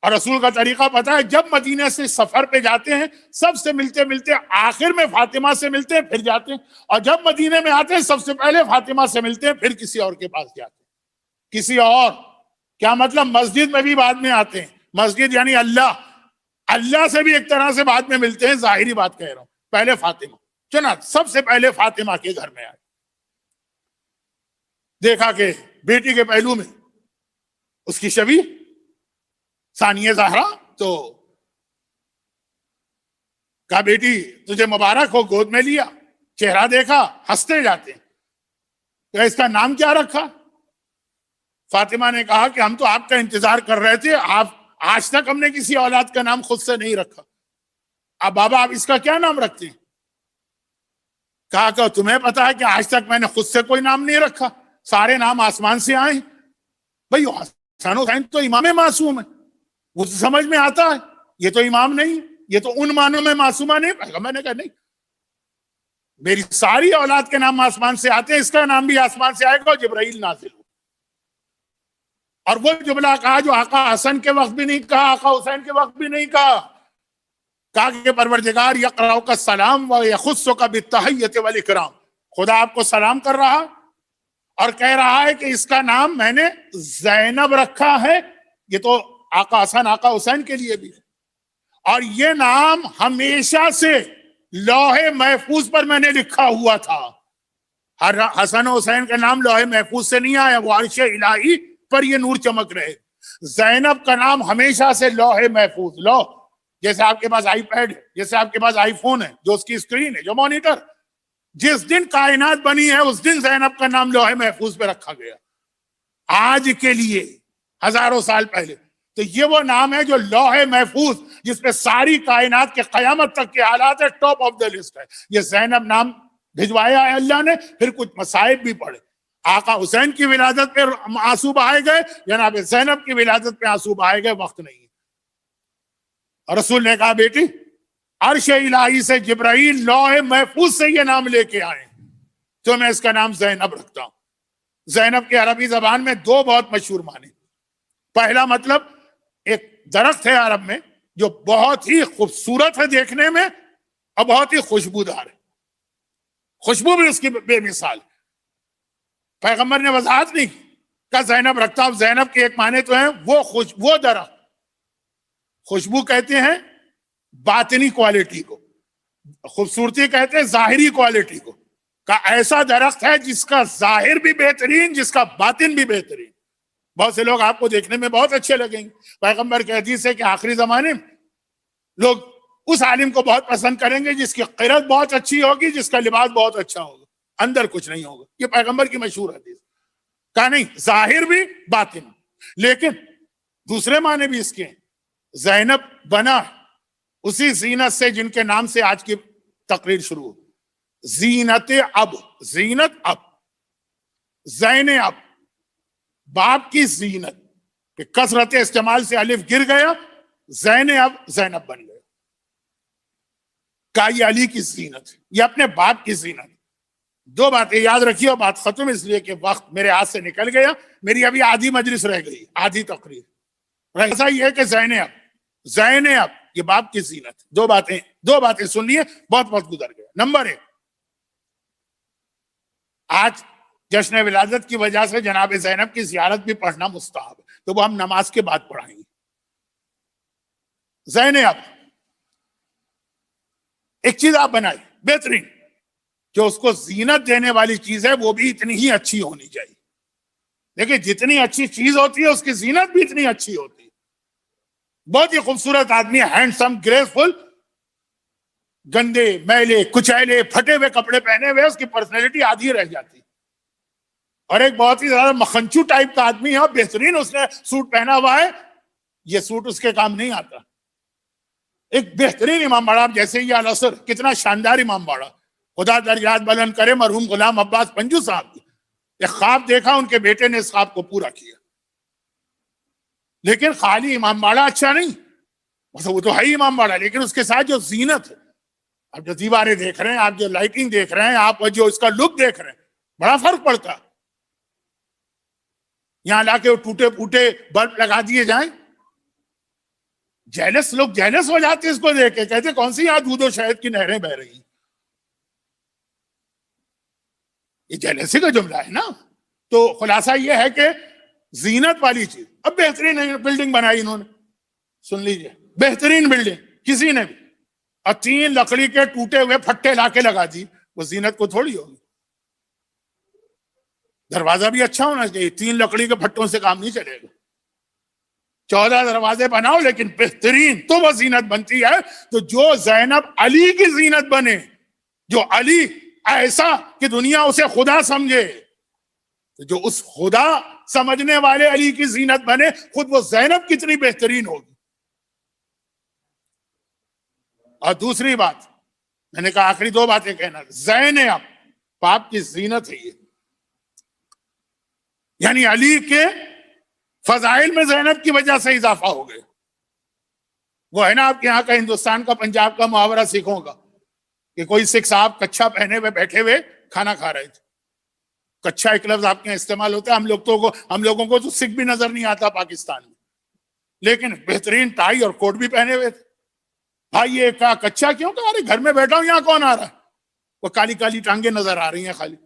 اور رسول کا طریقہ پتا ہے، جب مدینے سے سفر پہ جاتے ہیں سب سے ملتے ملتے آخر میں فاطمہ سے ملتے ہیں، پھر جاتے ہیں، اور جب مدینے میں آتے ہیں سب سے پہلے فاطمہ سے ملتے ہیں، پھر کسی اور کے پاس جاتے ہیں۔ کسی اور کیا مطلب؟ مسجد میں بھی بعد میں آتے ہیں، مسجد یعنی اللہ سے بھی ایک طرح سے بعد میں ملتے ہیں، ظاہری بات کہہ رہا ہوں، پہلے فاطمہ، چنانچہ سب سے پہلے فاطمہ کے گھر میں آئے، دیکھا کہ بیٹی کے پہلو میں اس کی شبیہ ثانیہ زہرا، تو کہا بیٹی تجھے مبارک ہو، گود میں لیا، چہرہ دیکھا، ہنستے جاتے ہیں، تو اس کا نام کیا رکھا؟ فاطمہ نے کہا کہ ہم تو آپ کا انتظار کر رہے تھے، آج تک ہم نے کسی اولاد کا نام خود سے نہیں رکھا، اب بابا آپ اس کا کیا نام رکھتے ہیں؟ کہا کہ تمہیں پتا ہے کہ آج تک میں نے خود سے کوئی نام نہیں رکھا، سارے نام آسمان سے آئے۔ بھئی حسن حسین تو امام معصوم ہے، وہ سمجھ میں آتا ہے، یہ تو امام نہیں، یہ تو ان معنوں میں معصومہ نہیں۔ پیغمبر نے کہا نہیں، میری ساری اولاد کے نام آسمان سے آتے ہیں، اس کا نام بھی آسمان سے آئے گا، جبرائیل نازل ہو۔ اور وہ جملہ کہا جو آقا حسن کے وقت بھی نہیں کہا، آقا حسین کے وقت بھی نہیں کہا کہ پروردگار یقرأک السلام و یخصک بالتحیۃ والاکرام، خدا آپ کو سلام کر رہا اور کہہ رہا ہے کہ اس کا نام میں نے زینب رکھا ہے۔ یہ تو آقا حسن آقا حسین کے لیے بھی ہے، اور یہ نام ہمیشہ سے لوح محفوظ پر میں نے لکھا ہوا تھا۔ ہر حسن و حسین کا نام لوح محفوظ سے نہیں آیا، وہ عرش الہی پر یہ نور چمک رہے۔ زینب کا نام ہمیشہ سے لوح محفوظ، جیسے آپ کے پاس آئی پیڈ ہے، جیسے آپ کے پاس آئی فون ہے جو اس کی اسکرین ہے، جو مانیٹر، جس دن کائنات بنی ہے اس دن زینب کا نام لوح محفوظ پہ رکھا گیا، آج کے لیے ہزاروں سال پہلے۔ تو یہ وہ نام ہے جو لوح محفوظ، جس پہ ساری کائنات کے قیامت تک کے حالات ہے، ٹاپ آف دا لسٹ ہے۔ یہ زینب نام بھجوایا ہے اللہ نے، پھر کچھ مصائب بھی پڑے، آقا حسین کی ولادت پہ آنسو بہائے گئے، جناب زینب کی ولادت پہ آنسو بہائے گئے، وقت نہیں ہے۔ اور رسول نے کہا بیٹی عرش الہی سے جبرائیل لوح محفوظ سے یہ نام لے کے آئے تو میں اس کا نام زینب رکھتا ہوں۔ زینب کے عربی زبان میں دو بہت مشہور معنی، پہلا مطلب ایک درخت ہے عرب میں جو بہت ہی خوبصورت ہے دیکھنے میں اور بہت ہی خوشبودار ہے، خوشبو بھی اس کی بے مثال۔ پیغمبر نے وضاحت نہیں کہا زینب رکھتا ہوں، زینب کے ایک معنی تو ہیں وہ درخت، خوشبو کہتے ہیں باطنی کوالٹی کو، خوبصورتی کہتے ہیں ظاہری کوالٹی کو، کا ایسا درخت ہے جس کا ظاہر بھی بہترین، جس کا باطن بھی بہترین۔ بہت سے لوگ آپ کو دیکھنے میں بہت اچھے لگیں گے، پیغمبر کے حدیث ہے کہ آخری زمانے میں لوگ اس عالم کو بہت پسند کریں گے جس کی قرت بہت اچھی ہوگی، جس کا لباس بہت اچھا ہوگا، اندر کچھ نہیں ہوگا۔ یہ پیغمبر کی مشہور حدیث، کہا نہیں ظاہر بھی باطن، لیکن دوسرے معنی بھی اس کے ہیں۔ زینب بنا اسی زینت سے جن کے نام سے آج کی تقریر شروع ہو، زینت اب، زینت اب، زین اب، باپ کی زینت، کہ کثرت استعمال سے الف گر گیا، زین اب زینب بن گیا۔ کہا یہ علی کی زینت، یہ اپنے باپ کی زینت۔ دو باتیں یاد رکھیے اور بات ختم، اس لیے کہ وقت میرے ہاتھ سے نکل گیا، میری ابھی آدھی مجلس رہ گئی، آدھی تقریر۔ ایسا یہ ہے کہ زین اب یہ باپ کی زینت۔ دو باتیں سنیے، بہت وقت گزر گیا۔ نمبر 1، آج جشن ولادت کی وجہ سے جناب زینب کی زیارت بھی پڑھنا مستحب ہے، تو وہ ہم نماز کے بعد پڑھائیں گے۔ زینب ایک چیز آپ بنائیں بہترین، جو اس کو زینت دینے والی چیز ہے وہ بھی اتنی ہی اچھی ہونی چاہیے۔ دیکھیں جتنی اچھی چیز ہوتی ہے اس کی زینت بھی اتنی اچھی ہوتی ہے۔ بہت ہی خوبصورت آدمی، ہینڈسم، گریسفل، گندے میلے کچیلے پھٹے ہوئے کپڑے پہنے ہوئے اس کی پرسنالٹی آدھی رہ جاتی۔ اور ایک بہت ہی زیادہ مکھنچو ٹائپ کا آدمی ہے، بہترین اس نے سوٹ پہنا ہوا ہے، یہ سوٹ اس کے کام نہیں آتا۔ ایک بہترین امام باڑہ جیسے یہ الاسر، کتنا شاندار امام باڑہ، خدا درجات بلند کرے مرحوم غلام عباس پنجو صاحب کی، ایک خواب دیکھا، ان کے بیٹے نے اس خواب کو پورا کیا۔ لیکن خالی امام باڑہ اچھا نہیں، وہ تو ہے ہی امام باڑہ، لیکن اس کے ساتھ جو زینت ہے، آپ جو دیواریں دیکھ رہے ہیں، آپ جو لائٹنگ دیکھ رہے ہیں، آپ جو اس کا لک دیکھ رہے ہیں، بڑا فرق پڑتا۔ یہاں لا کے ٹوٹے پھوٹے بلب لگا دیے جائیں، جیلس لوگ جیلس ہو جاتے اس کو دیکھ کے, کہتے کون سی یہاں دودھ و شہد کی نہریں بہ رہی ہیں. یہ جیلسی کا جملہ ہے نا. تو خلاصہ یہ ہے کہ زینت والی چیز. اب بہترین بلڈنگ بنائی انہوں نے, سن لیجئے, بہترین بلڈنگ کسی نے بھی, اور 3 لکڑی کے ٹوٹے ہوئے پھٹے لا کے لگا دی, وہ زینت کو تھوڑی ہوگی. دروازہ بھی اچھا ہونا چاہیے, 3 لکڑی کے پھٹوں سے کام نہیں چلے گا. 14 دروازے بناؤ لیکن بہترین, تو وہ زینت بنتی ہے. تو جو زینب علی کی زینت بنے, جو علی ایسا کہ دنیا اسے خدا سمجھے, جو اس خدا سمجھنے والے علی کی زینت بنے, خود وہ زینب کتنی بہترین ہوگی. اور دوسری بات, میں نے کہا آخری 2 باتیں کہنا. زینب باپ کی زینت ہے, یہ یعنی علی کے فضائل میں زینب کی وجہ سے اضافہ ہو گئے. وہ ہے نا آپ کے یہاں کا, ہندوستان کا, پنجاب کا محاورہ سکھوں کا, کہ کوئی سکھ صاحب کچھا پہنے ہوئے بیٹھے ہوئے کھانا کھا رہے تھے. کچھا ایک لفظ آپ کے یہاں استعمال ہوتا ہے, ہم لوگوں کو تو سکھ بھی نظر نہیں آتا پاکستان میں, لیکن بہترین ٹائی اور کوٹ بھی پہنے ہوئے تھے. بھائی یہ کہا کچھا کیوں, کہ ارے گھر میں بیٹھا ہوں, یہاں کون آ رہا ہے, وہ کالی کالی ٹانگیں نظر آ رہی ہیں خالی.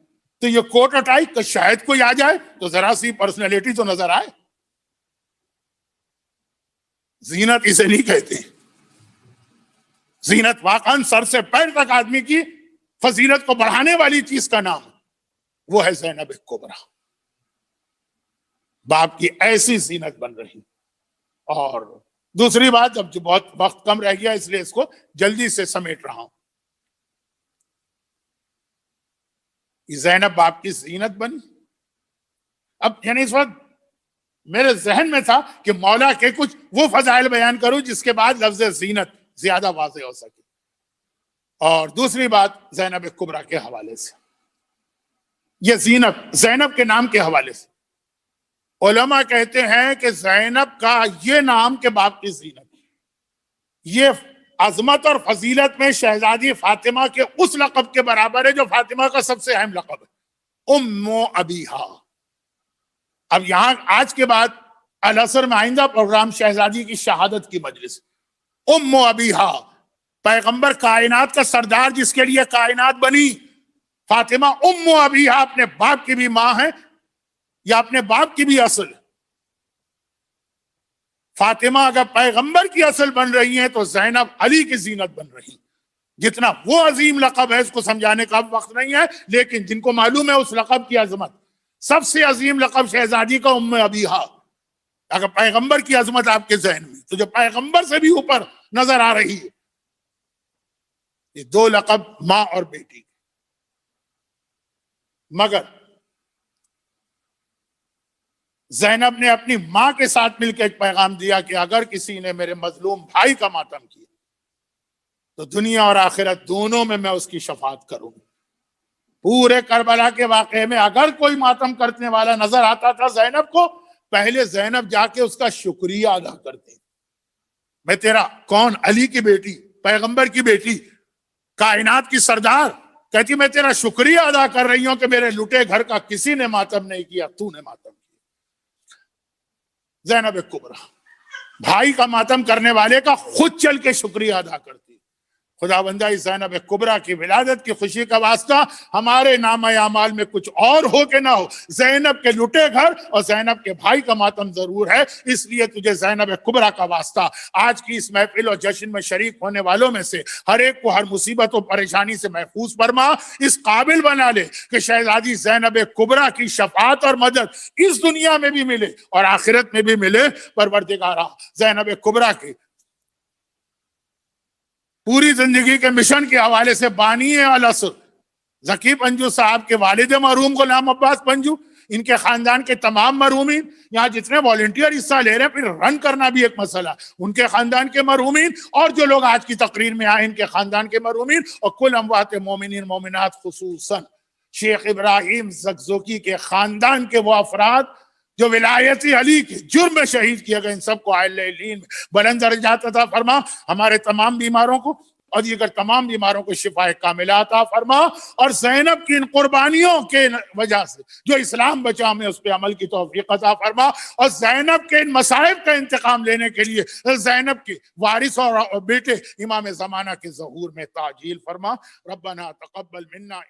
تو یہ کوٹ اور ٹائی کہ شاید کوئی آ جائے تو ذرا سی پرسنالٹی تو نظر آئے. زینت اسے نہیں کہتے. زینت واقعاً سر سے پیر تک آدمی کی فضیلت کو بڑھانے والی چیز کا نام, وہ ہے زینب کبریٰ. باپ کی ایسی زینت بن رہی. اور دوسری بات, جب جو بہت وقت کم رہ گیا اس لیے اس کو جلدی سے سمیٹ رہا ہوں. زینب باپ کی زینت بنی. اب یعنی اس وقت میرے ذہن میں تھا کہ مولا کے کچھ وہ فضائل بیان کروں جس کے بعد لفظ زینت زیادہ واضح ہو سکے. اور دوسری بات زینب کبریٰ کے حوالے سے, یہ زینب کے نام کے حوالے سے علماء کہتے ہیں کہ زینب کا یہ نام کے باپ کی زینت, یہ عظمت اور فضیلت میں شہزادی فاطمہ کے اس لقب کے برابر ہے جو فاطمہ کا سب سے اہم لقب ہے, ام ابیہا. اب یہاں آج کے بعد العصر میں آئندہ پروگرام شہزادی کی شہادت کی مجلس. ام ابیہا, پیغمبر کائنات کا سردار جس کے لیے کائنات بنی, فاطمہ ام ابیہا اپنے باپ کی بھی ماں ہے یا اپنے باپ کی بھی اصل. فاطمہ اگر پیغمبر کی اصل بن رہی ہیں تو زینب علی کی زینت بن رہی. جتنا وہ عظیم لقب ہے اس کو سمجھانے کا وقت نہیں ہے, لیکن جن کو معلوم ہے اس لقب کی عظمت, سب سے عظیم لقب شہزادی کا ام ابیہا. اگر پیغمبر کی عظمت آپ کے ذہن میں, تو جو پیغمبر سے بھی اوپر نظر آ رہی ہے, یہ 2 لقب ماں اور بیٹی. مگر زینب نے اپنی ماں کے ساتھ مل کے ایک پیغام دیا کہ اگر کسی نے میرے مظلوم بھائی کا ماتم کیا تو دنیا اور آخرت دونوں میں اس کی شفاعت کروں. پورے کربلا کے واقعے میں اگر کوئی ماتم کرنے والا نظر آتا تھا زینب کو, پہلے زینب جا کے اس کا شکریہ ادا کرتی. میں تیرا کون, علی کی بیٹی, پیغمبر کی بیٹی, کائنات کی سردار, کہتی میں تیرا شکریہ ادا کر رہی ہوں کہ میرے لٹے گھر کا کسی نے ماتم نہیں کیا, تو نے ماتم کیا. زینب کبریٰ بھائی کا ماتم کرنے والے کا خود چل کے شکریہ ادا کرتی. خداوندہ اس زینب کبریٰ کی ولادت کی خوشی کا واسطہ ہمارے نامہ اعمال میں کچھ اور ہو کہ نہ ہو, زینب کے لٹے گھر اور زینب کے بھائی کا ماتم ضرور ہے. اس لیے تجھے زینب کبریٰ کا واسطہ آج کی اس محفل اور جشن میں شریک ہونے والوں میں سے ہر ایک کو ہر مصیبت و پریشانی سے محفوظ فرما, اس قابل بنا لے کہ شہزادی زینب کبریٰ کی شفاعت اور مدد اس دنیا میں بھی ملے اور آخرت میں بھی ملے. پروردگارا زینب کبریٰ کی پوری زندگی کے مشن کے حوالے سے بانی العصر ذکی پنجو صاحب کے والد مرحوم غلام عباس پنجو, ان کے خاندان کے تمام مرحومین, یہاں جتنے والنٹیئر حصہ لے رہے ہیں, پھر رن کرنا بھی ایک مسئلہ, ان کے خاندان کے مرحومین, اور جو لوگ آج کی تقریر میں آئے ان کے خاندان کے مرحومین, اور کل اموات مومنین مومنات, خصوصاً شیخ ابراہیم زکزوکی کے خاندان کے وہ افراد جو ولایتی علی کے جرم میں شہید کیے گئے, ان سب کو علیین بلند درجات عطا فرما. ہمارے تمام بیماروں کو اور دیگر تمام بیماروں کو شفا کاملہ عطا فرما، اور زینب کی ان قربانیوں کے وجہ سے جو اسلام بچا میں اس پہ عمل کی توفیق عطا فرما، اور زینب کے ان مصائب کا انتقام لینے کے لیے زینب کے وارث اور بیٹے امام زمانہ کے ظہور میں تعجیل فرما۔ ربنا تقبل منا